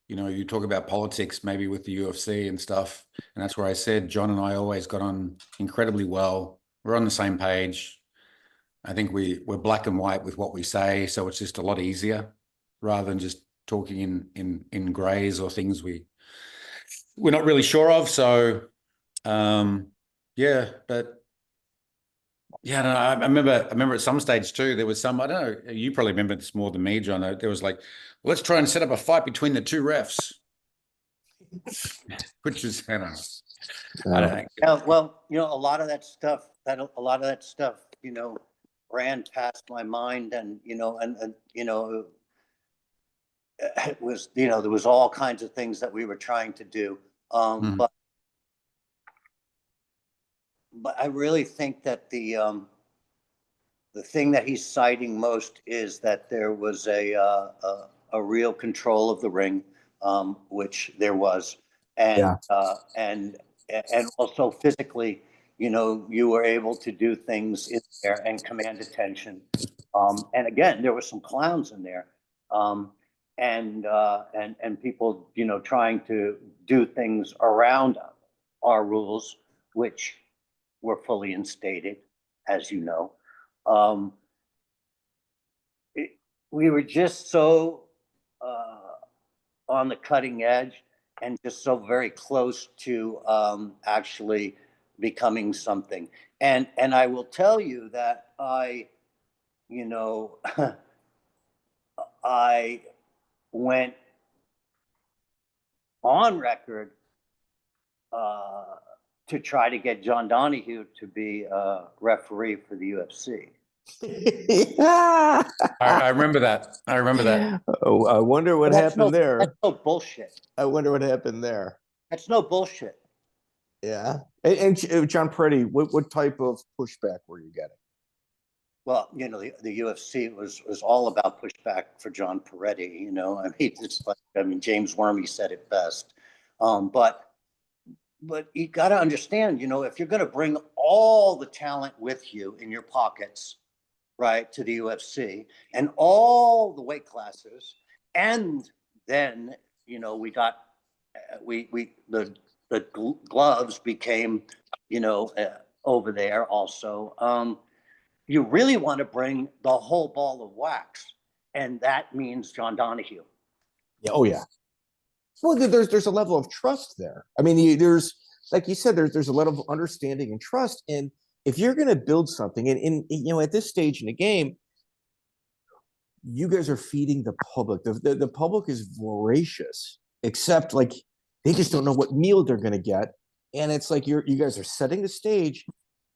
you talk about politics maybe with the UFC and stuff, and that's where I said John and I always got on incredibly well. We're on the same page. I think we're black and white with what we say, so it's just a lot easier rather than just talking in grays or things we're not really sure of. So yeah, but yeah, no, I remember at some stage too, there was some, I don't know, you probably remember this more than me, John. There was like, let's try and set up a fight between the two refs, which is, I don't know.
Yeah, well, a lot of that stuff, ran past my mind, and it was, there was all kinds of things that we were trying to do, but I really think that the thing that he's citing most is that there was a real control of the ring, which there was, and also physically, you were able to do things in there and command attention. And again, there were some clowns in there, and people, trying to do things around our rules, which were fully instated, as you know. We were just so on the cutting edge, just so very close to actually becoming something. And I will tell you that you know, I went on record to try to get John Donehue to be a referee for the UFC.
I remember that. I remember that.
Oh, I wonder what happened there.
That's no bullshit.
I wonder what happened there.
That's no bullshit.
Yeah. And John Perretti, what type of pushback were you getting?
Well, you know, the UFC was all about pushback for John Perretti. You know, I mean, it's like, I mean, James Wormy said it best. But you got to understand, you know, if you're going to bring all the talent with you in your pockets, right, to the UFC and all the weight classes, and then, you know, we got the gloves became, you know, over there also. You really want to bring the whole ball of wax, and that means John Donehue.
Yeah. Oh yeah. Well, there's a level of trust there. I mean, there's, like you said, there's a level of understanding and trust. And if you're going to build something, and you know, at this stage in the game, you guys are feeding the public. The public is voracious, except like they just don't know what meal they're going to get. And it's like you guys are setting the stage.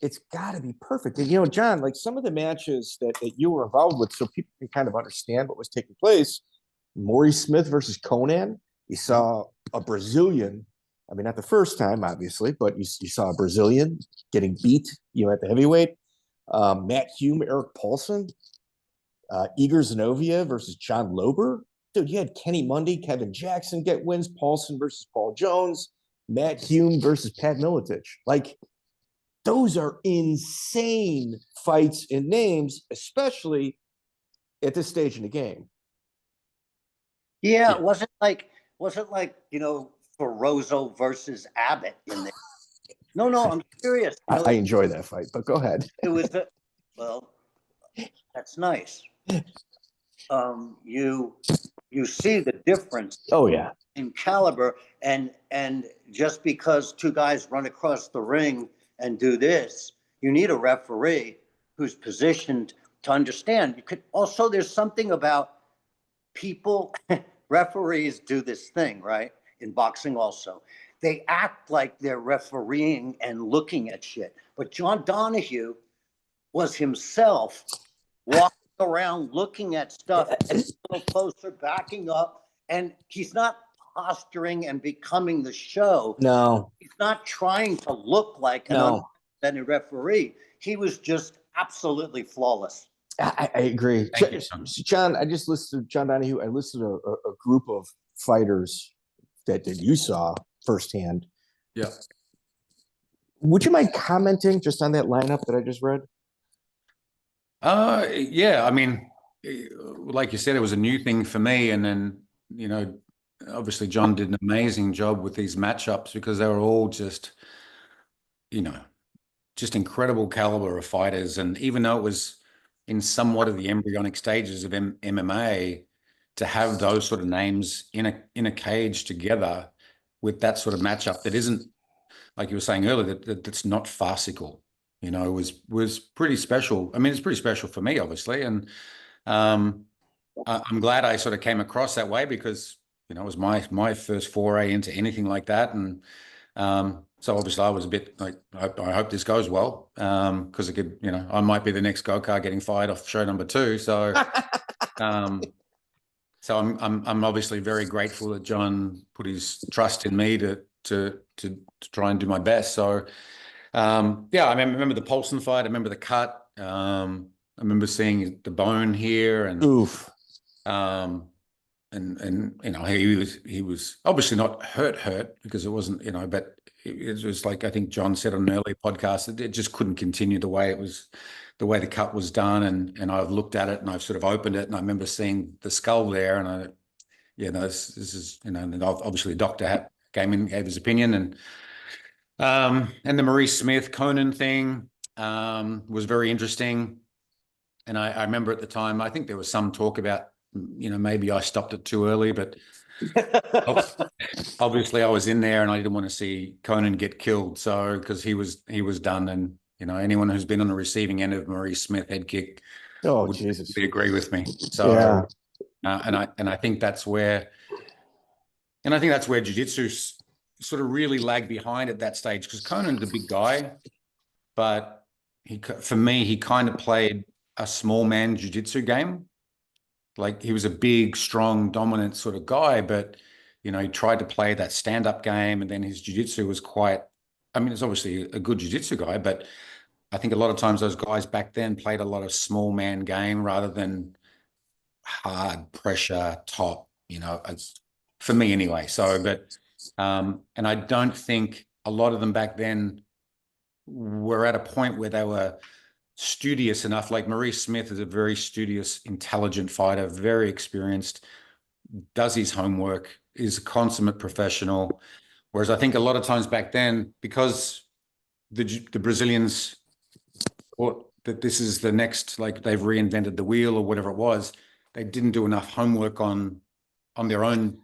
It's got to be perfect. And, you know, John, like some of the matches that you were involved with, so people can kind of understand what was taking place. Maurice Smith versus Conan. You saw a Brazilian. I mean, not the first time, obviously, but you saw a Brazilian getting beat, you know, at the heavyweight. Matt Hume, Eric Paulson, Igor Zinoviev versus John Lober. Dude, you had Kenny Mundy, Kevin Jackson get wins. Paulson versus Paul Jones. Matt Hume versus Pat Miletich. Like, those are insane fights and names, especially at this stage in the game.
Yeah, it wasn't like, you know, Ferrozo versus Abbott in there. No, I'm serious. You know,
I enjoy that fight, but go ahead.
It was well, that's nice. You see the difference.
Oh yeah.
In caliber, and just because two guys run across the ring and do this, you need a referee who's positioned to understand. You could also, there's something about people, referees do this thing, right? In boxing also. They act like they're refereeing and looking at shit. But John Donehue was himself walking around looking at stuff a little closer, backing up, and he's not posturing and becoming the show.
No.
He's not trying to look like an unrepresented referee. He was just absolutely flawless.
I agree. John, I just listened to John Donehue. I listened to a group of fighters that you saw firsthand.
Yeah.
Would you mind commenting just on that lineup that I just read?
Yeah. I mean, like you said, it was a new thing for me. And then, you know, obviously John did an amazing job with these matchups because they were all just, you know, just incredible caliber of fighters. And even though it was in somewhat of the embryonic stages of MMA, to have those sort of names in a cage together with that sort of matchup that isn't, like you were saying earlier, that's not farcical, you know, was pretty special. I mean, it's pretty special for me, obviously. And I'm glad I sort of came across that way because, you know, it was my first foray into anything like that. And so obviously I was a bit like, I hope this goes well because it could, you know, I might be the next go-kart getting fired off show number 2. So, so I'm obviously very grateful that John put his trust in me to try and do my best. So, yeah, I remember the Paulson fight. I remember the cut. I remember seeing the bone here and
oof.
And you know, he was obviously not hurt because it wasn't, you know, but it was like, I think John said on an early podcast, it just couldn't continue the way the cut was done. And I've looked at it and I've sort of opened it and I remember seeing the skull there and this is, you know, and obviously the doctor came in, gave his opinion and the Maurice Smith Conan thing was very interesting. And I remember at the time, I think there was some talk about, you know, maybe I stopped it too early, but Obviously I was in there and I didn't want to see Conan get killed. So, because he was done. And, anyone who's been on the receiving end of Maurice Smith head kick
Oh,
would
Jesus.
agree with me. So,
Yeah.
and I think that's where, jiu-jitsu sort of really lagged behind at that stage, because Conan's a big guy, but for me, he kind of played a small man jiu-jitsu game. Like, he was a big, strong, dominant sort of guy, but, he tried to play that stand-up game, and then his jiu-jitsu was quite, it's obviously a good jiu-jitsu guy, but I think a lot of times those guys back then played a lot of small man game rather than hard pressure top, for me anyway. So, but, and I don't think a lot of them back then were at a point where they were studious enough. Like Maurice Smith is a very studious, intelligent fighter, very experienced, does his homework, is a consummate professional. Whereas I think a lot of times back then, because the Brazilians thought that this is the next, like they've reinvented the wheel or whatever it was, they didn't do enough homework on their own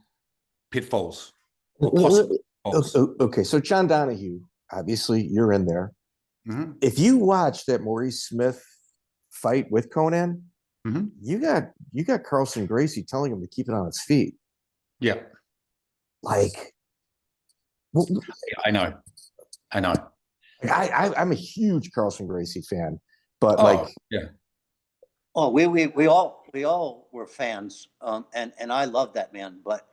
pitfalls.
Okay, so John Donehue, obviously you're in there.
Mm-hmm.
If you watch that Maurice Smith fight with Conan,
mm-hmm.
you got Carlson Gracie telling him to keep it on its feet.
Yeah.
Like,
I know.
I'm a huge Carlson Gracie fan, but
yeah.
Oh, we all were fans, and I love that man, but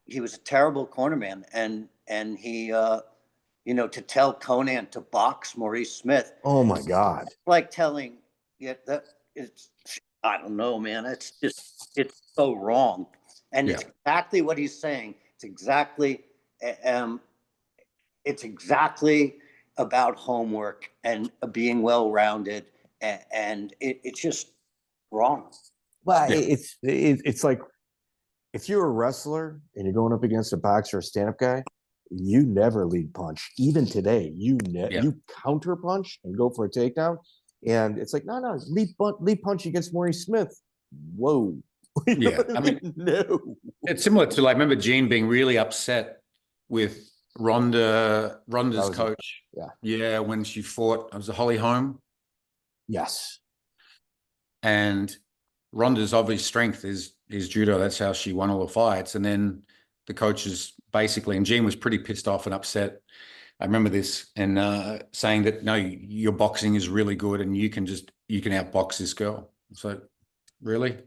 he was a terrible cornerman, and he, to tell Conan to box Maurice Smith.
Oh my God!
Like telling, that it's, I don't know, man. It's so wrong, and it's exactly what he's saying. It's exactly about homework and being well-rounded. And it's just wrong.
Well, it's like, if you're a wrestler and you're going up against a boxer or a stand-up guy, you never lead punch. Even today, you counter punch and go for a takedown. And it's like, no, lead punch against Maurice Smith. Whoa.
Yeah,
no.
It's similar to, like, remember Gene being really upset with Ronda's coach. Yeah, when she fought, it was Holly Holm.
Yes.
And Ronda's obvious strength is judo. That's how she won all the fights. And then the coaches basically, and Gene was pretty pissed off and upset. I remember this, and saying that, no, your boxing is really good and you can outbox this girl. So, really?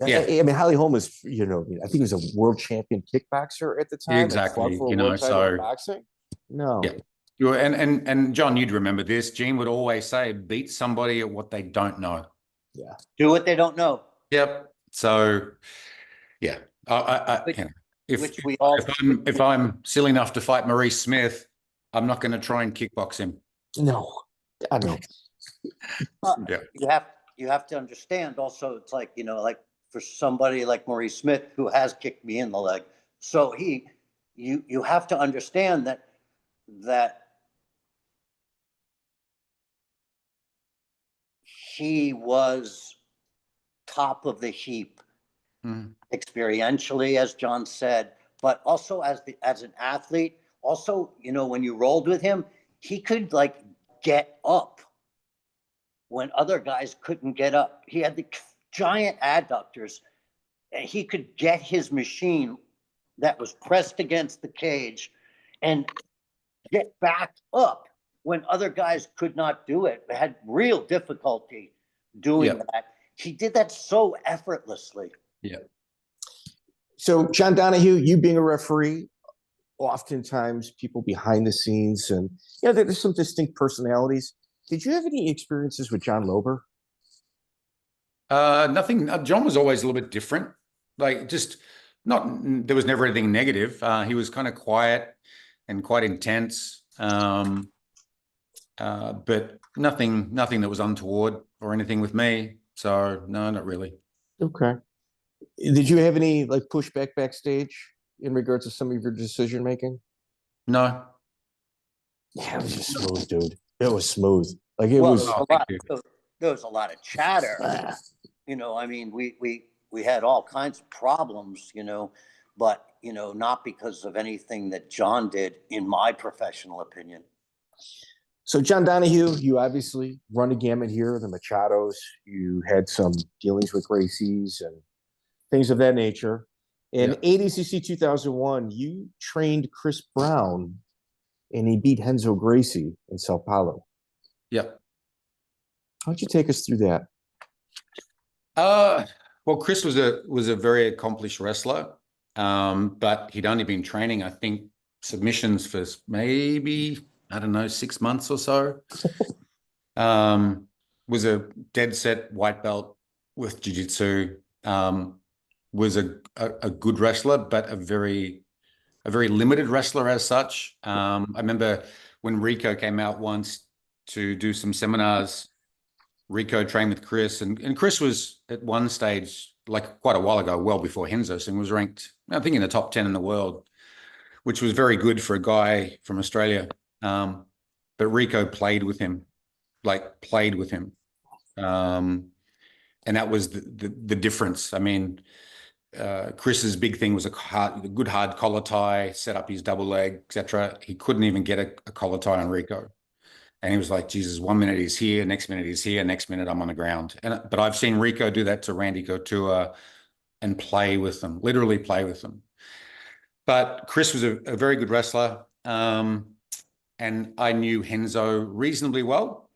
Yeah. I mean, Holly Holm is, I think he was a world champion kickboxer at the time.
Exactly.
For a world title in boxing. No.
Yeah. And John, you'd remember this. Gene would always say, beat somebody at what they don't know.
Yeah.
Do what they don't know.
Yep. So, yeah. If I'm silly enough to fight Maurice Smith, I'm not going to try and kickbox him.
No, I know.
Yeah. You have to understand also, it's like, like for somebody like Maurice Smith, who has kicked me in the leg. So you have to understand that he was top of the heap, experientially, as John said, but also as an athlete. Also, when you rolled with him, he could like get up when other guys couldn't get up. He had the giant adductors, and he could get his machine that was pressed against the cage and get back up when other guys could not do it. They had real difficulty doing that. He did that so effortlessly.
Yeah.
So, John Donehue, you being a referee, oftentimes people behind the scenes, and there's some distinct personalities. Did you have any experiences with John Lober?
Nothing. John was always a little bit different. Like, just there was never anything negative. He was kind of quiet and quite intense. But nothing that was untoward or anything with me. So no, not really.
Okay. Did you have any like pushback backstage in regards to some of your decision making?
No.
Yeah, it was just smooth, dude. It was smooth. Like it was.
There was a lot of chatter. We we had all kinds of problems, but, not because of anything that John did, in my professional opinion.
So, John Donehue, you obviously run a gamut here, the Machados. You had some dealings with Gracie's and things of that nature. In ADCC 2001, you trained Chris Brown, and he beat Renzo Gracie in Sao Paulo.
Yep.
Why don't you take us through that?
Well, Chris was a very accomplished wrestler, but he'd only been training, I think, submissions for maybe, I don't know, 6 months or so. Was a dead set white belt with Jiu Jitsu. Was a good wrestler, but a very limited wrestler as such. I remember when Rico came out once to do some seminars, Rico trained with Chris, and Chris was at one stage, like quite a while ago, well before Henderson, was ranked, I think, in the top 10 in the world, which was very good for a guy from Australia. But Rico played with him. And that was the difference. I mean, Chris's big thing was a good hard collar tie, set up his double leg, etc. He couldn't even get a collar tie on Rico. And he was like, Jesus, 1 minute he's here, next minute he's here, next minute I'm on the ground. But I've seen Rico do that to Randy Couture and play with them, literally play with them. But Chris was a very good wrestler. And I knew Renzo reasonably well.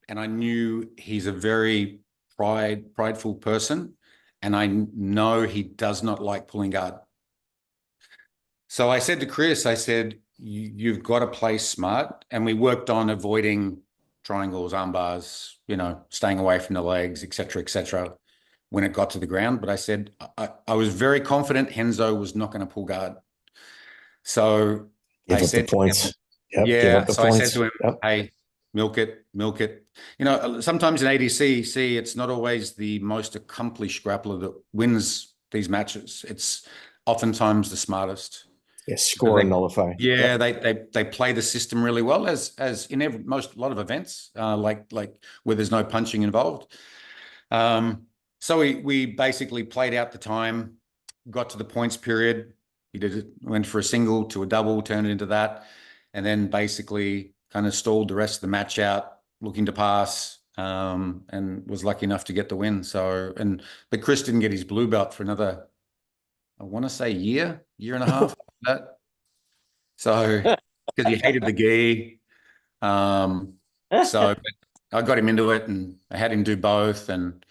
And I knew he's a very prideful person. And I know he does not like pulling guard. So I said to Chris, I said, you've got to play smart. And we worked on avoiding triangles, arm bars, staying away from the legs, et cetera, when it got to the ground. But I said, I was very confident Renzo was not going to pull guard. So I said
the points.
I said to him, hey, milk it. Sometimes in ADCC, it's not always the most accomplished grappler that wins these matches. It's oftentimes the smartest.
Yeah, score and nullify.
Yeah, they play the system really well, as in a lot of events, like where there's no punching involved. So we basically played out the time, got to the points period. He went for a single to a double, turned it into that, and then basically kind of stalled the rest of the match out, looking to pass, and was lucky enough to get the win. But Chris didn't get his blue belt for another, I want to say year and a half. That. So because he hated the gi. So I got him into it, and I had him do both, and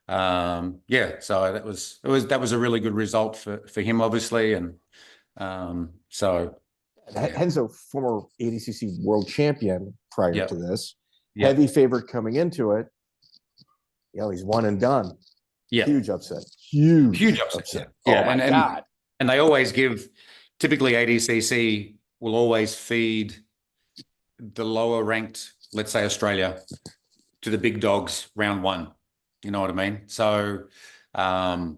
so that was a really good result for him, obviously. And
Renzo, former ADCC world champion prior to this, heavy favorite coming into it. He's one and done.
Yeah,
huge upset. Huge upset.
Yeah,
oh my God.
And they always give. Typically, ADCC will always feed the lower ranked, let's say Australia, to the big dogs round one. You know what I mean? So that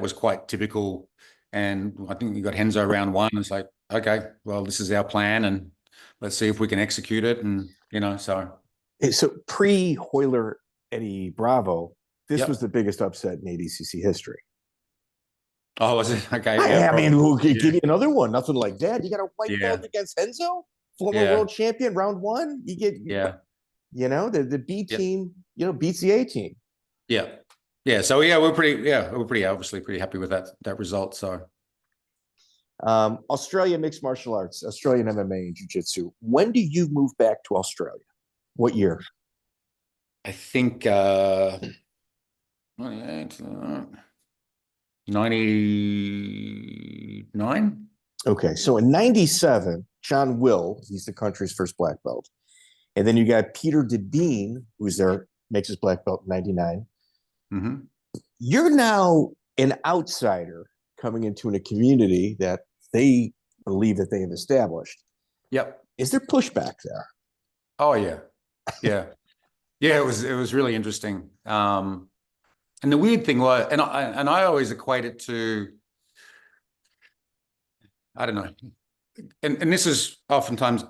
was quite typical. And I think we got Renzo round one. It's like, okay, well, this is our plan, and let's see if we can execute it. And so
pre-Hoyler Eddie Bravo, this was the biggest upset in ADCC history.
Oh, was it? Okay.
I mean, we'll give you another one. Nothing like that. You got a white belt against Renzo, former world champion, round one. You get, the B team, beats the A team.
Yeah. So we're pretty obviously pretty happy with that result. So,
Australia mixed martial arts, Australian MMA and Jiu Jitsu. When do you move back to Australia? What year?
I think 99.
Okay, so in 97, John Will, he's the country's first black belt. And then you got Peter DeBean, who's there, makes his black belt in 99.
Mm-hmm.
You're now an outsider coming into a community that they believe that they have established.
Yep.
Is there pushback there?
Oh, yeah. Yeah. It was really interesting. And the weird thing was, and I always equate it to, I don't know, and this is oftentimes,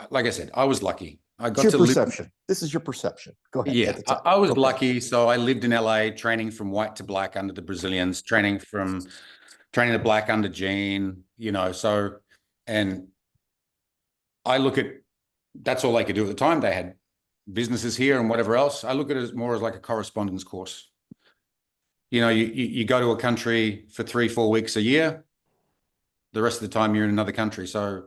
like I said, I was lucky. I
It's
got
your
to live.
perception. This is your perception. Go ahead.
Yeah,
At the time.
I was
Okay.
lucky. So I lived in LA, training from white to black under the Brazilians, training to black under Gene, so, and I look at, that's all they could do at the time. They had businesses here and whatever else. I look at it as more as like a correspondence course. You go to a country for 3-4 weeks a year. The rest of the time you're in another country. So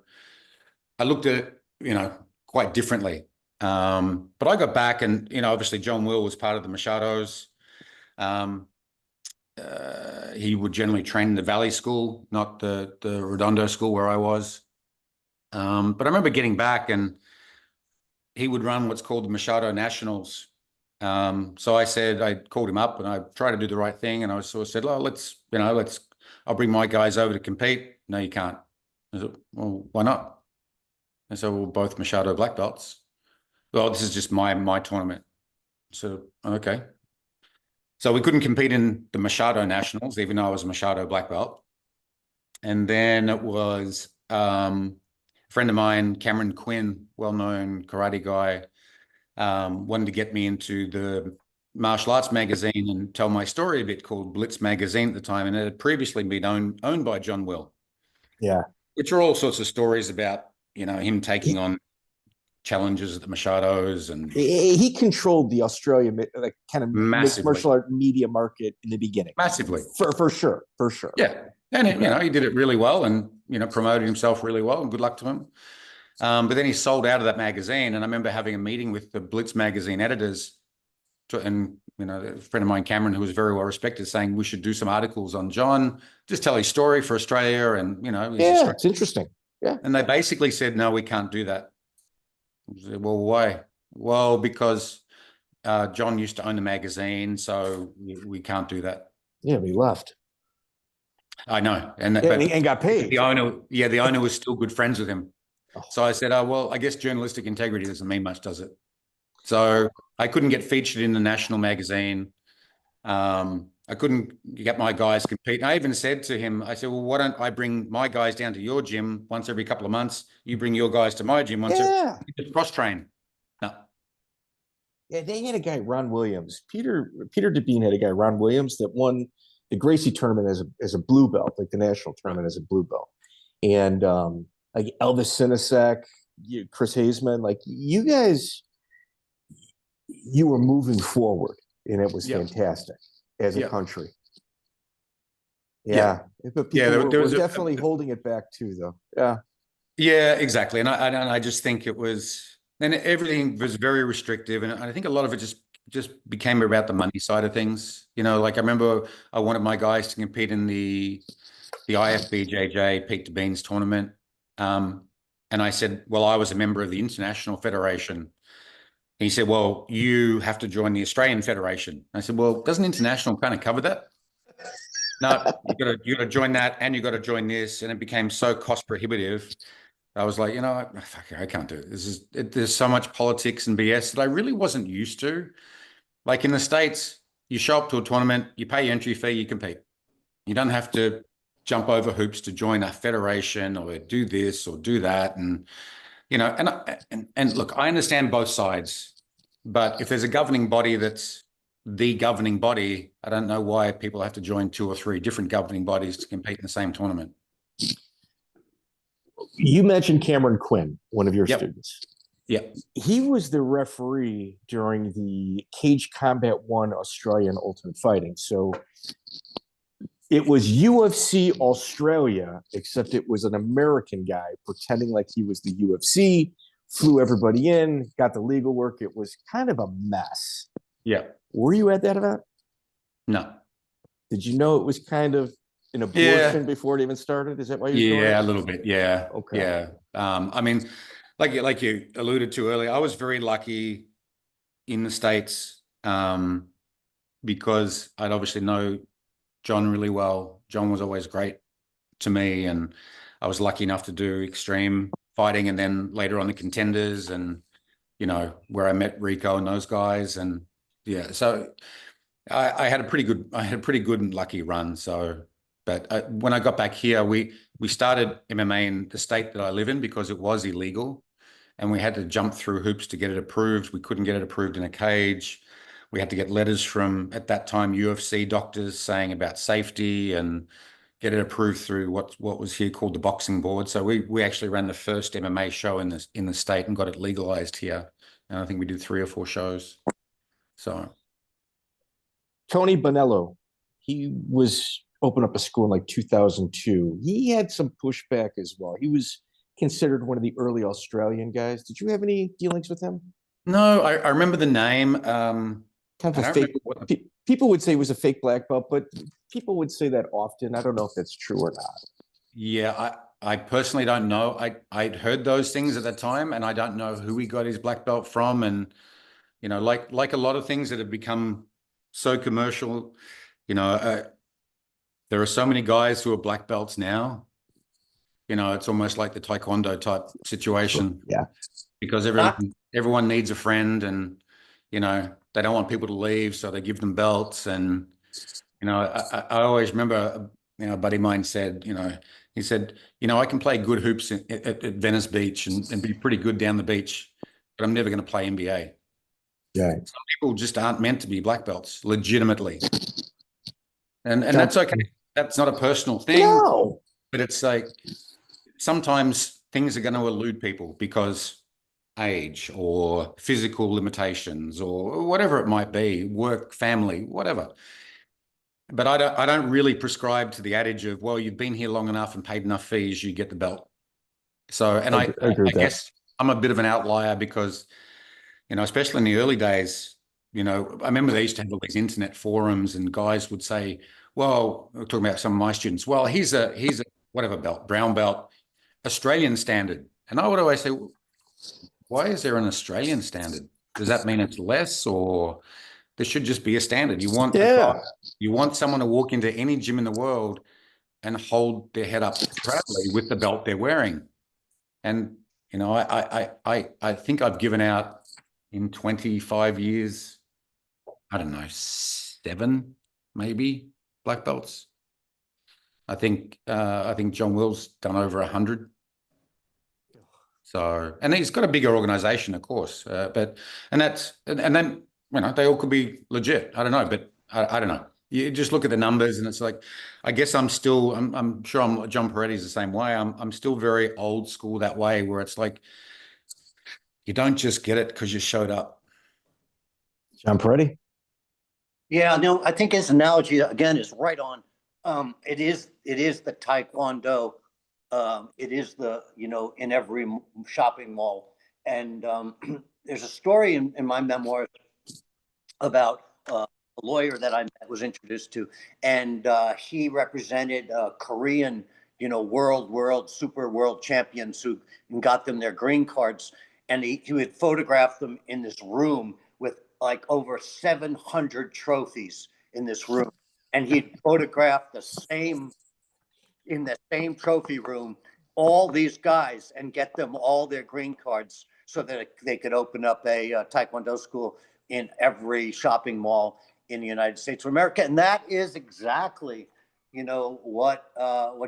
I looked at it, quite differently. But I got back and, obviously John Will was part of the Machados. He would generally train in the Valley School, not the Redondo School where I was. But I remember getting back and he would run what's called the Machado Nationals. So I called him up and I tried to do the right thing. And I sort of said, oh, I'll bring my guys over to compete. No, you can't. I said, well, why not? And so we're both Machado black belts. Well, this is just my tournament. So, okay. So we couldn't compete in the Machado Nationals, even though I was a Machado black belt. And then it was a friend of mine, Cameron Quinn, well-known karate guy, wanted to get me into the martial arts magazine and tell my story a bit, called Blitz Magazine at the time. And it had previously been owned by John Will.
Yeah.
Which are all sorts of stories about, him taking on challenges at the Machados, and
he controlled the Australia kind of mixed
massively.
martial art media market in the beginning.
Massively.
For sure.
Yeah. And, he did it really well and, promoted himself really well, and good luck to him. But then he sold out of that magazine. And I remember having a meeting with the Blitz magazine editors and, a friend of mine, Cameron, who was very well respected, saying we should do some articles on John, just tell his story for Australia. And,
yeah, it's interesting. Yeah.
And they basically said, no, we can't do that. I said, well, why? Well, because John used to own the magazine, so we can't do that.
Yeah, we left.
I know.
And got paid.
The owner was still good friends with him. So I said, oh, well, I guess journalistic integrity doesn't mean much, does it? So I couldn't get featured in the national magazine. I couldn't get my guys compete. I even said to him, I said, well, why don't I bring my guys down to your gym once every couple of months? You bring your guys to my gym once every cross train. No.
Yeah, they had a guy, Ron Williams. Peter DeBean had a guy, Ron Williams, that won the Gracie tournament as a blue belt, like the national tournament as a blue belt. And like Elvis Sinisek, Chris Hazeman, like you guys, you were moving forward, and it was fantastic as a country. Yeah. But people were definitely holding it back too, though. Yeah.
Yeah, exactly. And I just think it was, and everything was very restrictive. And I think a lot of it just became about the money side of things. Like I remember I wanted my guys to compete in the IFBJJ Pete DeBean's tournament. And I said, well, I was a member of the International Federation. And he said, well, you have to join the Australian Federation. I said, well, doesn't international kind of cover that? No, you got to join that, and you got to join this. And it became so cost prohibitive. I was like, I can't do it. There's so much politics and BS that I really wasn't used to. Like in the States, you show up to a tournament, you pay your entry fee, you compete. You don't have to jump over hoops to join a federation or do this or do that. And and look, I understand both sides, but if there's a governing body that's the governing body, I don't know why people have to join 2 or 3 different governing bodies to compete in the same tournament.
You mentioned Cameron Quinn, one of your students.
Yeah.
He was the referee during the Cage Combat 1 Australian Ultimate Fighting. So it was UFC Australia, except it was an American guy pretending like he was the UFC, flew everybody in, got the legal work. It was kind of a mess.
Yeah.
Were you at that event?
No.
Did you know it was kind of an abortion before it even started? Is that why you were
a little bit. Yeah.
Okay.
Yeah. I mean, like you alluded to earlier, I was very lucky in the States because I'd obviously know John really well. John was always great to me, and I was lucky enough to do extreme fighting, and then later on the contenders, and where I met Rico and those guys, and so I had a pretty good and lucky run. So, but when I got back here, we started MMA in the state that I live in because it was illegal, and we had to jump through hoops to get it approved. We couldn't get it approved in a cage. We had to get letters from, at that time, UFC doctors saying about safety and get it approved through what was here called the boxing board. So we actually ran the first MMA show in the state and got it legalized here. And I think we did 3 or 4 shows. So
Tony Bonello, he was opened up a school in like 2002. He had some pushback as well. He was considered one of the early Australian guys. Did you have any dealings with him?
no, I remember the name.
Kind of
I
a
don't
fake.
remember what
People would say he was a fake black belt, but people would say that often. I don't know if that's true or not.
Yeah, I personally don't know. I'd heard those things at the time, and I don't know who he got his black belt from. And like a lot of things that have become so commercial, there are so many guys who are black belts now. It's almost like the taekwondo type situation.
Yeah.
Because everyone needs a friend, and they don't want people to leave, so they give them belts. And I always remember a buddy of mine said, he said, I can play good hoops at Venice Beach and be pretty good down the beach, but I'm never going to play NBA.
Yeah.
Some people just aren't meant to be black belts, legitimately, and that's okay. That's not a personal thing.
No.
But it's like sometimes things are going to elude people because age or physical limitations or whatever it might be, work, family, whatever. But I don't really prescribe to the adage of, well, you've been here long enough and paid enough fees, you get the belt. So, and I guess I'm a bit of an outlier because, especially in the early days, I remember they used to have all these internet forums and guys would say, well, we're talking about some of my students, well, he's a whatever belt, brown belt, Australian standard. And I would always say, why is there an Australian standard? Does that mean it's less, or there should just be a standard? You want someone to walk into any gym in the world and hold their head up proudly with the belt they're wearing. And I think I've given out in 25 years, I don't know, 7 maybe black belts. I think John Will's done over 100. So, and he's got a bigger organization, of course, and then they all could be legit. I don't know, but I don't know. You just look at the numbers, and it's like, I guess I'm sure John Perretti's the same way. I'm still very old school that way, where it's like you don't just get it because you showed up.
John Perretti.
Yeah, no, I think his analogy again is right on. It is the taekwondo. It is in every shopping mall. And there's a story in my memoir about a lawyer that I was introduced to, and he represented Korean, super world champions who got them their green cards, and he would photograph them in this room with like over 700 trophies in this room, and he'd photograph in the same trophy room all these guys and get them all their green cards so that they could open up a taekwondo school in every shopping mall in the United States of America. And that is exactly, what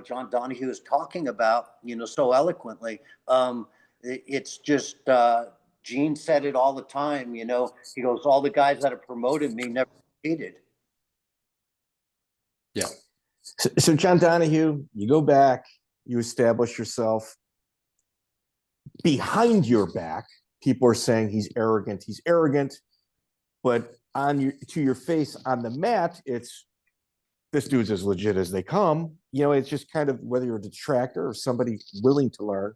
John Donehue is talking about, so eloquently. It's just, Gene said it all the time, he goes, all the guys that have promoted me never competed.
Yeah.
So John Donehue, you go back, you establish yourself. Behind your back, people are saying he's arrogant, but to your face on the mat, it's this dude's as legit as they come. It's just kind of whether you're a detractor or somebody willing to learn.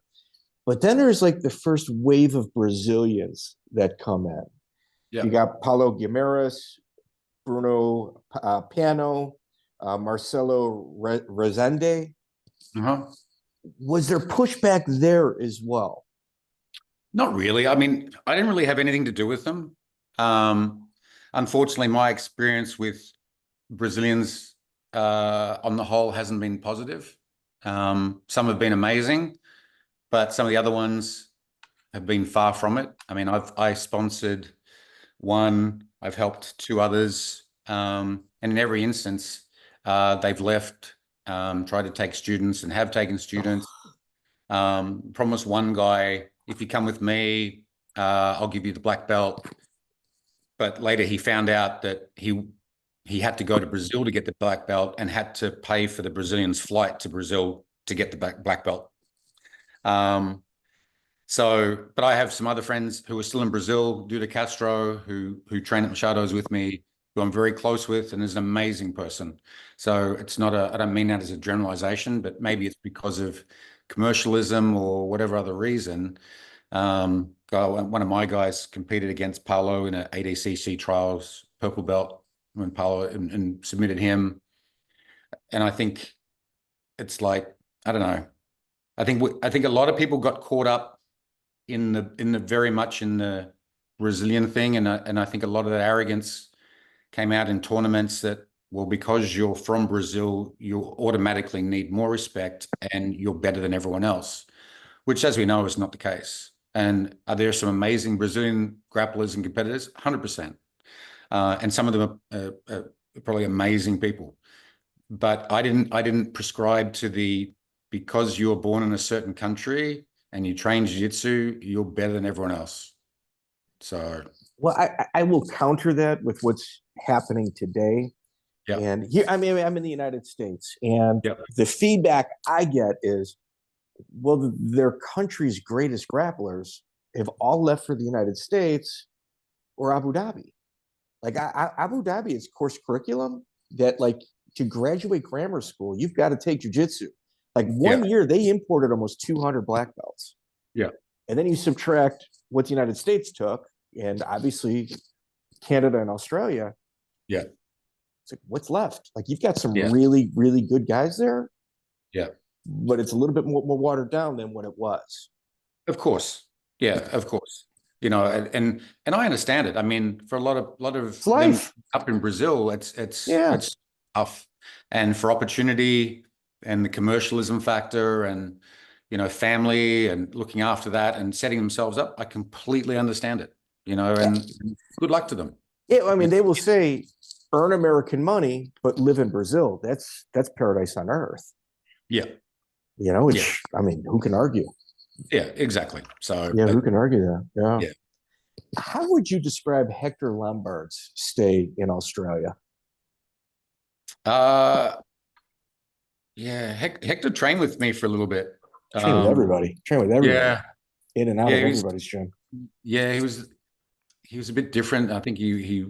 But then there's like the first wave of Brazilians that come in. Yeah. You got Paulo Guimarães, Bruno Pano, Marcelo Rezende.
Uh-huh.
Was there pushback there as well?
Not really. I mean, I didn't really have anything to do with them. Unfortunately, my experience with Brazilians on the whole hasn't been positive. Some have been amazing, but some of the other ones have been far from it. I mean, I sponsored one, I've helped 2 others, and in every instance, they've left, tried to take students and have taken students. Promised one guy if you come with me, I'll give you the black belt. But later he found out that he had to go to Brazil to get the black belt and had to pay for the Brazilian's flight to Brazil to get the black belt. But I have some other friends who are still in Brazil, Duda Castro, who train at Machado's with me, who I'm very close with, and is an amazing person. So it's not I don't mean that as a generalization, but maybe it's because of commercialism or whatever other reason. One of my guys competed against Paulo in an ADCC trials, purple belt, when Paulo and submitted him. And I think it's like, I don't know. I think a lot of people got caught up in the very much in the Brazilian thing, and I think a lot of that arrogance came out in tournaments that, well, because you're from Brazil, you automatically need more respect and you're better than everyone else, which, as we know, is not the case. And are there some amazing Brazilian grapplers and competitors? 100%. And some of them are probably amazing people. But I didn't prescribe to because you were born in a certain country and you train jiu-jitsu, you're better than everyone else. So,
well, I will counter that with what's happening today.
Yeah.
And here, I mean, I'm in the United States, and
Yep.
the feedback I get is, well, their country's greatest grapplers have all left for the United States or Abu Dhabi. Like Abu Dhabi is course curriculum that, like, to graduate grammar school, you've got to take jiu-jitsu. Like one year, they imported almost 200 black belts.
Yeah.
And then you subtract what the United States took, and obviously Canada and Australia.
Yeah.
It's like, what's left? Like, you've got some
Yeah.
really, really good guys there.
Yeah.
But it's a little bit more watered down than what it was.
Of course. Yeah, of course. You know, and I understand it. I mean, for a lot of
It's life.
them up in Brazil, it's tough. And for opportunity and the commercialism factor and, you know, family and looking after that and setting themselves up, I completely understand it, you know, and good luck to them.
Yeah, I mean, they will say, earn American money, but live in Brazil. That's paradise on earth.
Yeah.
You know, which, I mean, who can argue?
Yeah, exactly. So
yeah, who can argue that?
Yeah.
How would you describe Hector Lombard's stay in Australia?
Yeah, Hector trained with me for a little bit.
Train with everybody.
Yeah.
In and out of everybody's gym.
Yeah, he was a bit different. I think he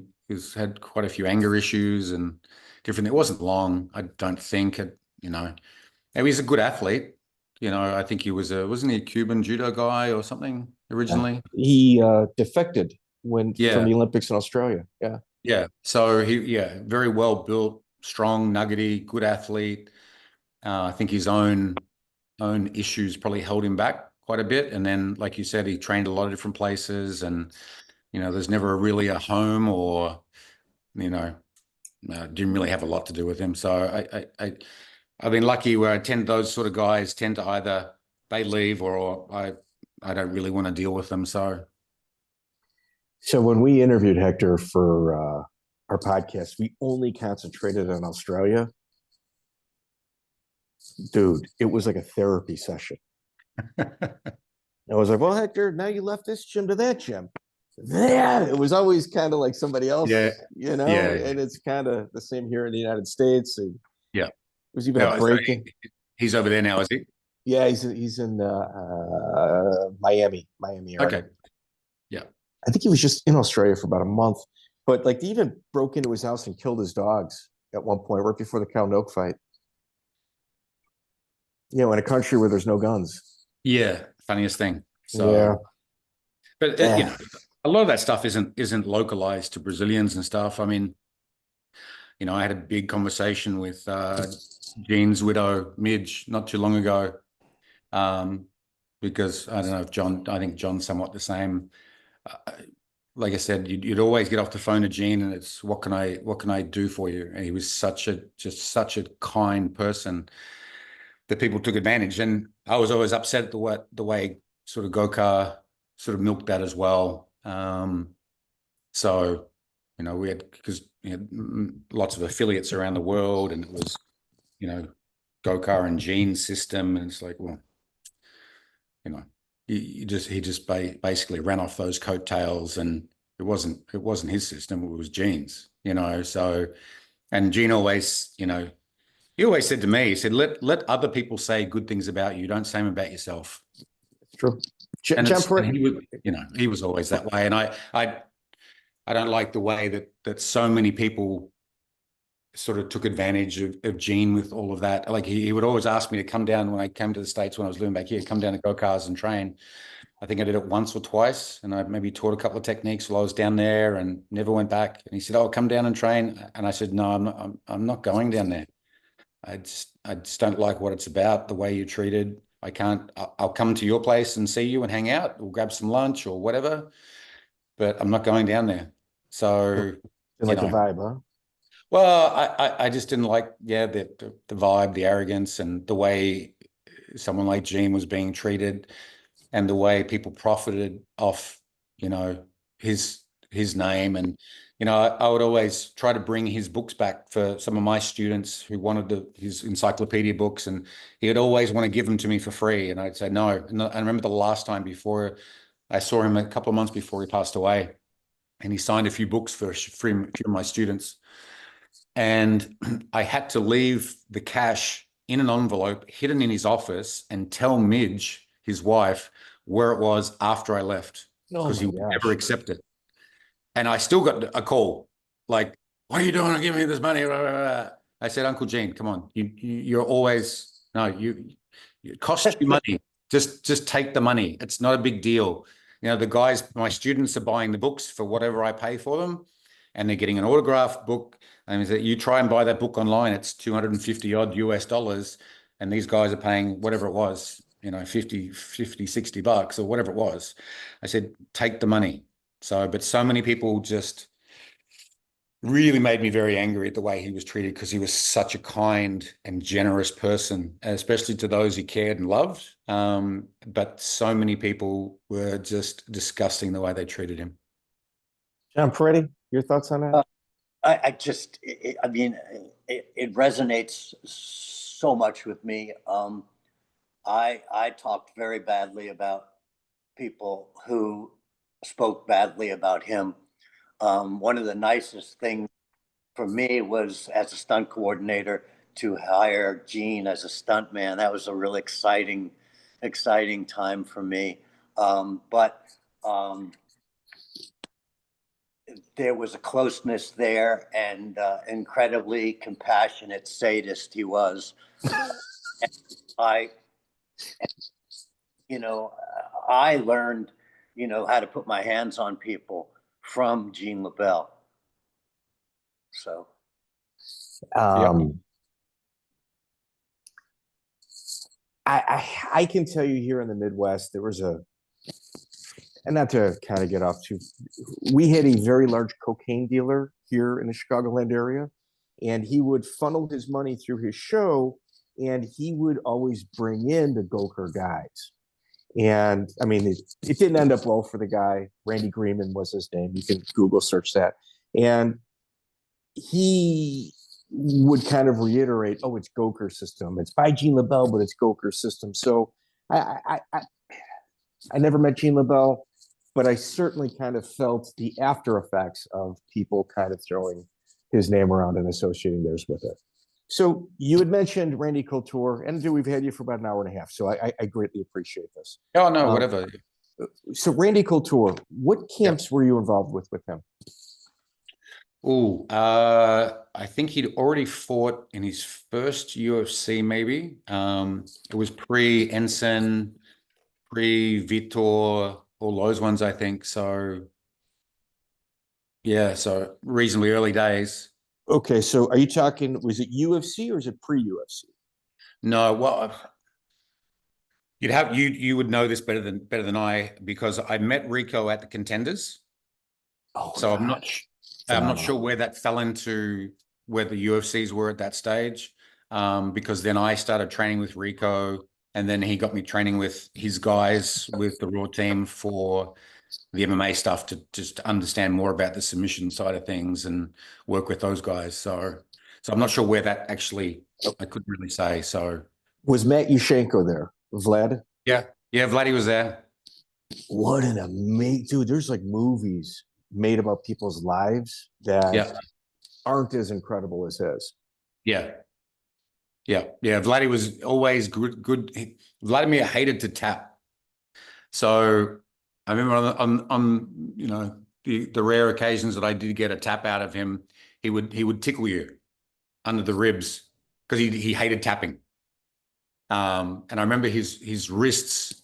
had quite a few anger issues and different. It wasn't long, I don't think. You know, and he's a good athlete. You know, I think he wasn't he a Cuban judo guy or something originally?
He defected from the Olympics in Australia. Yeah.
Yeah. So very well built, strong, nuggety, good athlete. I think his own issues probably held him back quite a bit. And then, like you said, he trained a lot of different places, and you know, there's never really a home, or you know, didn't really have a lot to do with him. So I've been lucky where those sort of guys tend to either they leave or I don't really want to deal with them. So
when we interviewed Hector for our podcast, we only concentrated on Australia. Dude, it was like a therapy session. I was like, well, Hector, now you left this gym to that gym. Yeah, it was always kind of like somebody else, you know, and it's kind of the same here in the United States. And
yeah.
It was even a breaking.
He's over there now, is he?
Yeah, he's in Miami area.
Okay. Yeah.
I think he was just in Australia for about a month, but like they even broke into his house and killed his dogs at one point, right before the Cow Noke fight. You know, in a country where there's no guns.
Yeah, funniest thing. So,
yeah.
But you know, a lot of that stuff isn't localized to Brazilians and stuff. I mean, you know, I had a big conversation with Gene's widow, Midge, not too long ago, because I don't know if I think John's somewhat the same. Like I said, you'd always get off the phone to Gene, and it's what can I do for you? And he was such a kind person that people took advantage, and I was always upset at the way sort of Gokar sort of milked that as well. So, you know, because we had lots of affiliates around the world, and it was, you know, Gokar and Gene's system, and it's like, well, you know, he just basically ran off those coattails, and it wasn't his system. It was Gene's, So, and Gene always, he always said to me, he said, let other people say good things about you. Don't say them about yourself.
It's true.
And,
John
and he was, he was always that way. And I don't like the way that so many people sort of took advantage of Gene with all of that. Like he would always ask me to come down when I came to the States when I was living back here, come down to go-cars and train. I think I did it once or twice, and I maybe taught a couple of techniques while I was down there and never went back. And he said, "Oh, come down and train." And I said, "No, I'm not going down there. I just don't like what it's about, the way you're treated. I can't, I'll come to your place and see you and hang out. We'll grab some lunch or whatever, but I'm not going down there." So,
like the vibe, huh?
Well, I just didn't like, the vibe, the arrogance, and the way someone like Gene was being treated, and the way people profited off, his name. And, I would always try to bring his books back for some of my students who wanted his encyclopedia books, and he would always want to give them to me for free. And I'd say no. And I remember the last time before I saw him, a couple of months before he passed away, and he signed a few books for a few of my students. And I had to leave the cash in an envelope hidden in his office and tell Midge, his wife, where it was after I left, because he would never accept it. And I still got a call like, "What are you doing? Give me this money." I said, "Uncle Gene, come on. You're always, no, it costs you money. Just take the money. It's not a big deal. The guys, my students are buying the books for whatever I pay for them, and they're getting an autographed book. I mean, you try and buy that book online, it's $250 odd US, and these guys are paying whatever it was, 50, $60 or whatever it was." I said, "Take the money." So, but so many people just really made me very angry at the way he was treated, because he was such a kind and generous person, especially to those he cared and loved. But so many people were just disgusting the way they treated him.
John Perretti, your thoughts on that?
I mean, it resonates so much with me. I talked very badly about people who spoke badly about him. One of the nicest things for me was, as a stunt coordinator, to hire Gene as a stuntman. That was a really exciting time for me. But there was a closeness there, and incredibly compassionate sadist he was. I learned, how to put my hands on people from Gene LeBell. So,
I can tell you, here in the Midwest, there was and not to kind of get off too, we had a very large cocaine dealer here in the Chicagoland area, and he would funnel his money through his show, and he would always bring in the Gokher guys. And I mean, it didn't end up well for the guy. Randy Greenman was his name. You can Google search that. And he would kind of reiterate, "Oh, it's Gokher system. It's by Gene LeBell, but it's Gokher system." So I never met Gene LeBell, but I certainly kind of felt the after effects of people kind of throwing his name around and associating theirs with it. So you had mentioned Randy Couture, and we've had you for about an hour and a half, so I greatly appreciate this.
Oh, no, whatever.
So Randy Couture, what camps were you involved with him?
Oh, I think he'd already fought in his first UFC, maybe. It was pre-Ensign, pre-Vitor, all those ones, I think. So, yeah, so reasonably early days.
Okay, so are you talking, was it UFC or is it pre-UFC?
No, well, you would know this better than I, because I met Rico at the Contenders.
Oh,
so
gosh.
I'm not sure where that fell into, where the UFCs were at that stage, because then I started training with Rico, and then he got me training with his guys with the Raw team for the MMA stuff, to just understand more about the submission side of things and work with those guys. So I'm not sure where that actually, I couldn't really say. So
was Matt Yushchenko there? Vlad?
Yeah, Vladdy was there.
What an amazing dude. There's like movies made about people's lives that
Yeah,
aren't as incredible as his.
yeah, yeah. Vladdy was always good. Vladimir hated to tap. So I remember on you know, the rare occasions that I did get a tap out of him, he would tickle you under the ribs because he hated tapping. And I remember his wrists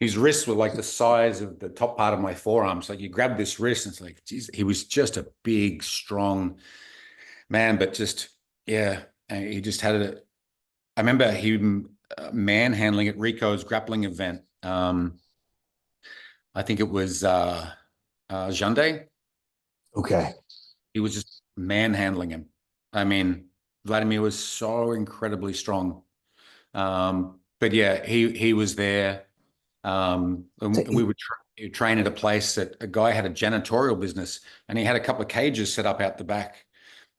were like the size of the top part of my forearm. So you grab this wrist and it's like, geez, he was just a big, strong man, but just, yeah, and he just had it. I remember him manhandling at Rico's grappling event. I think it was Jande.
Okay.
He was just manhandling him. I mean, Vladimir was so incredibly strong. But yeah, he was there. And we would train at a place that a guy had a janitorial business, and he had a couple of cages set up out the back,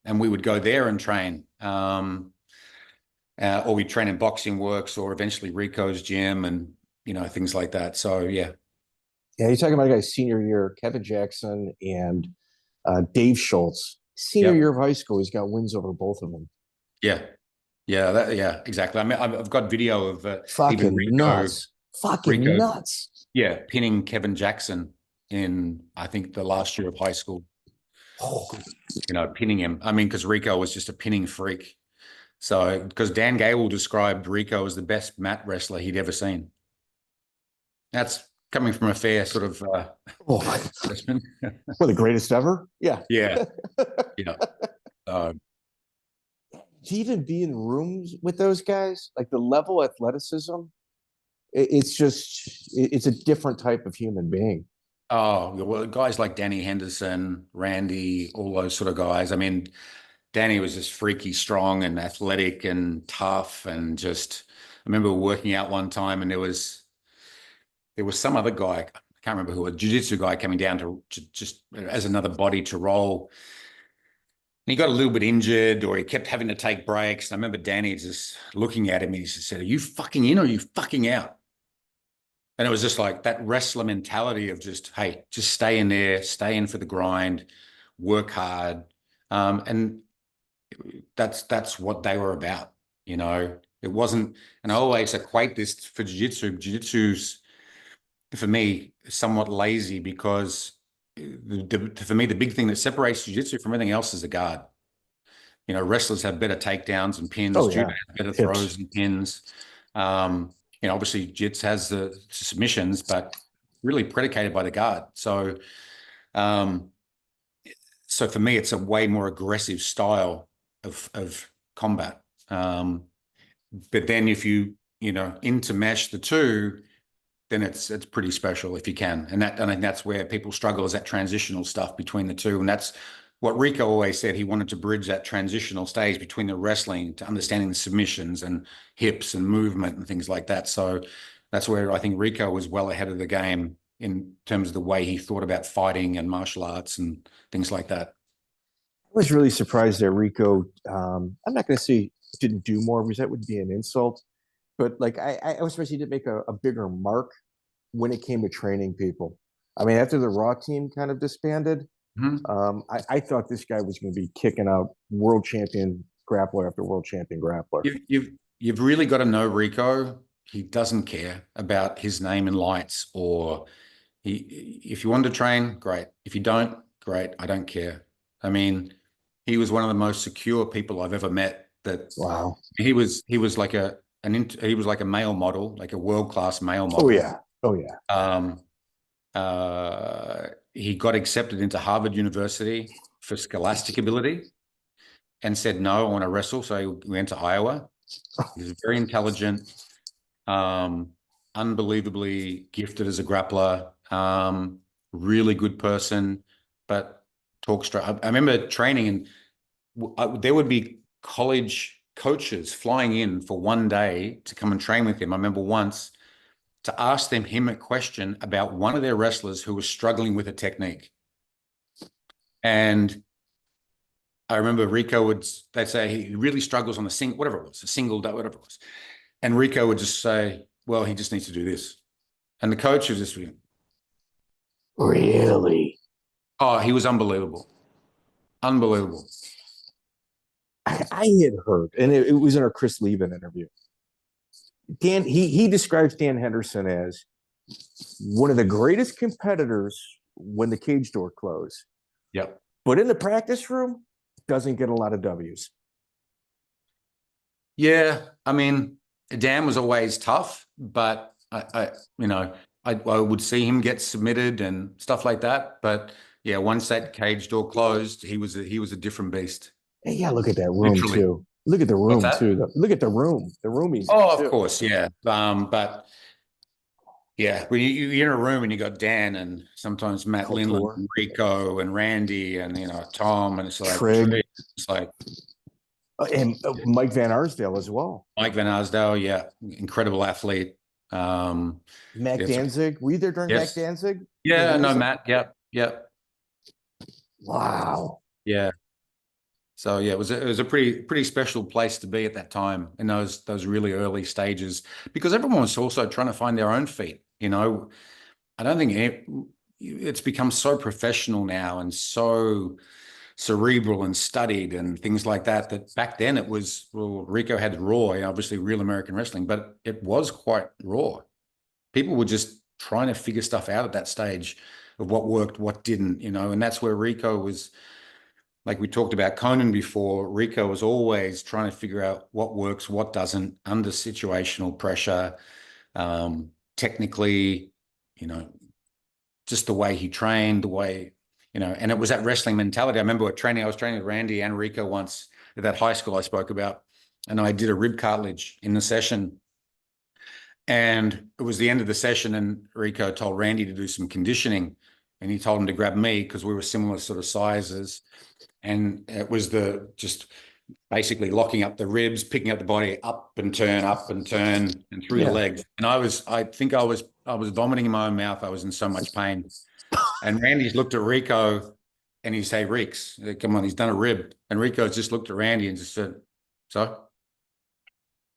and we would go there and train. Or we train in Boxing Works, or eventually Rico's gym, and things like that. So yeah.
Yeah, you're talking about a guy senior year, Kevin Jackson and Dave Schultz. Senior
Yep.
year of high school, he's got wins over both of them.
Yeah. Yeah, exactly. I mean, I've got video of even
Fucking nuts. Fucking nuts.
Yeah, pinning Kevin Jackson in, I think, the last year of high school.
Oh,
Pinning him. I mean, because Rico was just a pinning freak. So, because Dan Gable described Rico as the best mat wrestler he'd ever seen. That's coming from a fair sort of assessment.
well, the greatest ever? Yeah.
Yeah.
To even be in rooms with those guys, like the level of athleticism, it's a different type of human being.
Oh, well, guys like Danny Henderson, Randy, all those sort of guys. I mean, Danny was just freaky strong and athletic and tough, and just, I remember working out one time, and there was some other guy, I can't remember who, a Jiu Jitsu guy coming down to just as another body to roll. And he got a little bit injured, or he kept having to take breaks. And I remember Danny just looking at him, and he just said, "Are you fucking in or are you fucking out?" And it was just like that wrestler mentality of just, hey, just stay in there, stay in for the grind, work hard. And that's what they were about. It wasn't, and I always equate this for jiu-jitsu. Jiu-jitsu's, for me, somewhat lazy, because for me, the big thing that separates jiu-jitsu from everything else is the guard. Wrestlers have better takedowns and pins.
Oh,
Judo
yeah.
has better throws and pins. Obviously Jits has the submissions, but really predicated by the guard. So, so for me, it's a way more aggressive style of combat. But then if you intermesh the two, then it's pretty special if you can. And I think that's where people struggle, is that transitional stuff between the two. And that's what Rico always said. He wanted to bridge that transitional stage between the wrestling to understanding the submissions and hips and movement and things like that. So that's where I think Rico was well ahead of the game in terms of the way he thought about fighting and martial arts and things like that.
I was really surprised that Rico, I'm not going to say didn't do more, because that would be an insult. But like, I was surprised he didn't make a bigger mark when it came to training people. I mean, after the Raw team kind of disbanded, I thought this guy was going to be kicking out world champion grappler after world champion grappler.
You've really got to know Rico. He doesn't care about his name in lights, or if you want to train, great. If you don't, great. I don't care. I mean, he was one of the most secure people I've ever met.
Wow.
He was like a male model, like a world-class male model.
Oh yeah.
He got accepted into Harvard University for scholastic ability and said, no, I want to wrestle. So he went to Iowa. He was very intelligent, unbelievably gifted as a grappler, really good person, but talk straight. I remember training, and there would be college coaches flying in for one day to come and train with him. I remember once, to ask him a question about one of their wrestlers who was struggling with a technique. And I remember they'd say he really struggles on a single, whatever it was, a single, whatever it was. And Rico would just say, well, he just needs to do this. And the coach would just,
Really?
Oh, he was unbelievable. Unbelievable.
I had heard, and it was in our Chris Leben interview. Dan, he describes Dan Henderson as one of the greatest competitors when the cage door closed.
Yep.
But in the practice room, doesn't get a lot of W's.
Yeah, I mean, Dan was always tough, but I would see him get submitted and stuff like that. But yeah, once that cage door closed, he was a different beast.
Hey, yeah, look at that room
Literally.
too. Look at the
What's
room
that?
too. Look at the room. The room he's
Oh,
in,
of
too.
course, yeah. But yeah, when you're in a room and you got Dan and sometimes Matt
Couture.
Lindland, and Rico and Randy and Tom, and it's like
Trigg.
it's like
And Mike Van Arsdale as well.
Mike Van Arsdale, yeah, incredible athlete.
Mac
It's-
Danzig. Were you there during
Yes.
Mac Danzig?
Yeah, no, Matt. Yep.
Wow.
Yeah. So yeah, it was a pretty special place to be at that time in those really early stages, because everyone was also trying to find their own feet. I don't think it's become so professional now and so cerebral and studied and things like that, that back then it was, well, Rico had Raw, obviously Real American Wrestling, but it was quite raw. People were just trying to figure stuff out at that stage of what worked, what didn't, and that's where Rico was, like we talked about Conan before. Rico was always trying to figure out what works, what doesn't, under situational pressure, technically, just the way he trained, the way, and it was that wrestling mentality. I remember I was training with Randy and Rico once at that high school I spoke about, and I did a rib cartilage in the session. And it was the end of the session, and Rico told Randy to do some conditioning, and he told him to grab me because we were similar sort of sizes. And it was just basically locking up the ribs, picking up the body up and turn, and through the legs. And I think I was vomiting in my own mouth. I was in so much pain. And Randy's looked at Rico and he said, Reeks, come on, he's done a rib. And Rico just looked at Randy and just said, so?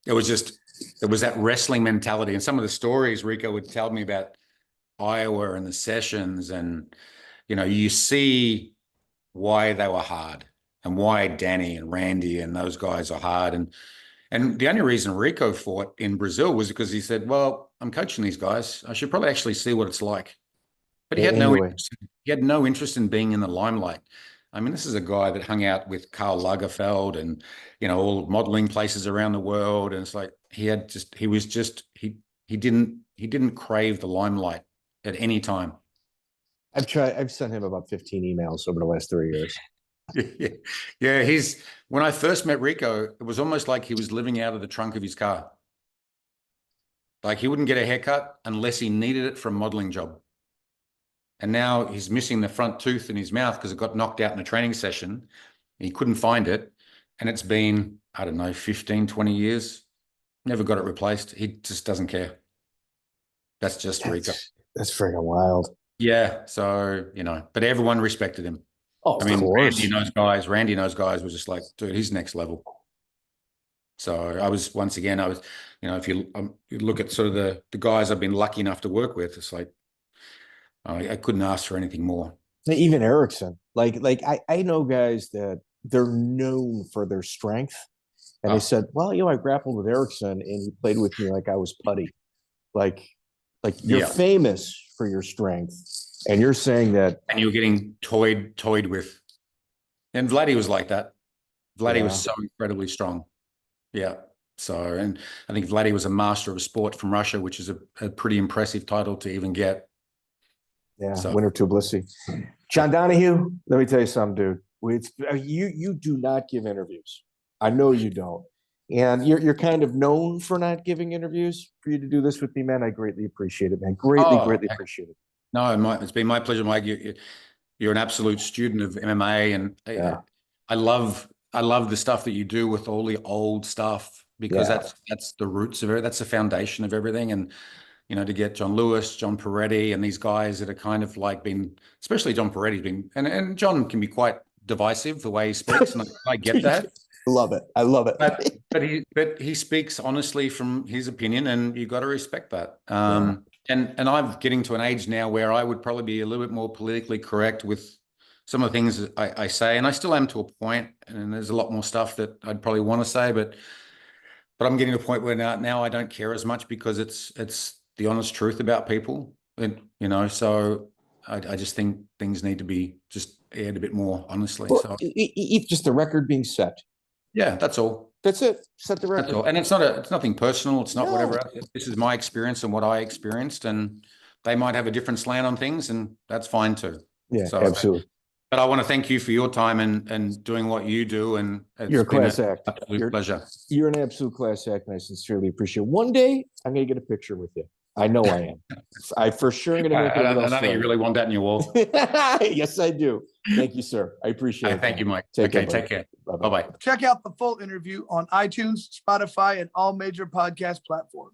It was that wrestling mentality. And some of the stories Rico would tell me about Iowa and the sessions, and, you see why they were hard and why Danny and Randy and those guys are hard. And the only reason Rico fought in Brazil was because he said, well, I'm coaching these guys. I should probably actually see what it's like. But he had no interest in being in the limelight. I mean, this is a guy that hung out with Karl Lagerfeld and, all modeling places around the world. And it's like, he didn't crave the limelight at any time.
I've sent him about 15 emails over the last 3 years.
Yeah. When I first met Rico, it was almost like he was living out of the trunk of his car. Like, he wouldn't get a haircut unless he needed it for a modeling job. And now he's missing the front tooth in his mouth because it got knocked out in a training session. He couldn't find it. And it's been, I don't know, 15, 20 years. Never got it replaced. He just doesn't care. That's just Rico.
That's freaking wild.
Yeah. So, but everyone respected him.
Oh, of course.
Randy knows guys was just like, dude, he's next level. So if you look at sort of the guys I've been lucky enough to work with, it's like, I couldn't ask for anything more.
Even Erickson, like I know guys that they're known for their strength, and they said, well, I grappled with Erickson and he played with me like I was putty. Like you're famous for your strength, and you're saying that,
and you're getting toyed with. And Vladdy was like that. Vladdy was so incredibly strong. Yeah. So, and I think Vladdy was a master of a sport from Russia, which is a pretty impressive title to even get.
Yeah, so. Winner Tbilisi. John Donehue, let me tell you something, dude. You do not give interviews. I know you don't. And you're kind of known for not giving interviews. For you to do this with me, man, I greatly appreciate it, man. Greatly appreciate it.
No, it's been my pleasure, Mike. You're an absolute student of MMA, and I love the stuff that you do with all the old stuff, because that's the roots of it. That's the foundation of everything. And to get John Lewis, John Perretti, and these guys that are kind of like especially John Perretti's been, and John can be quite divisive the way he speaks, and I get that.
I love it.
But he speaks honestly from his opinion, and you got to respect that. And I'm getting to an age now where I would probably be a little bit more politically correct with some of the things that I say, and I still am to a point, and there's a lot more stuff that I'd probably want to say, but I'm getting to a point where now I don't care as much because it's the honest truth about people, and so I just think things need to be just aired a bit more honestly.
Well,
So
just the record being set.
yeah, that's all.
That's it. Set the
That's
record.
all. And it's nothing personal. It's not
No.
whatever. This is my experience and what I experienced, and they might have a different slant on things, and that's fine too.
Yeah,
So,
absolutely.
But I want to thank you for your time and doing what you do. And
You're a class
an
act.
absolute pleasure.
You're an absolute class act, and I sincerely appreciate it. One day, I'm going to get a picture with you. I know I am. I for sure am going to make it.
I don't think you really want that in your wall.
Yes, I do. Thank you, sir. I appreciate it.
Thank you, Mike.
Take
Take care.
Bye-bye.
Bye-bye.
Check out the full interview on iTunes, Spotify, and all major podcast platforms.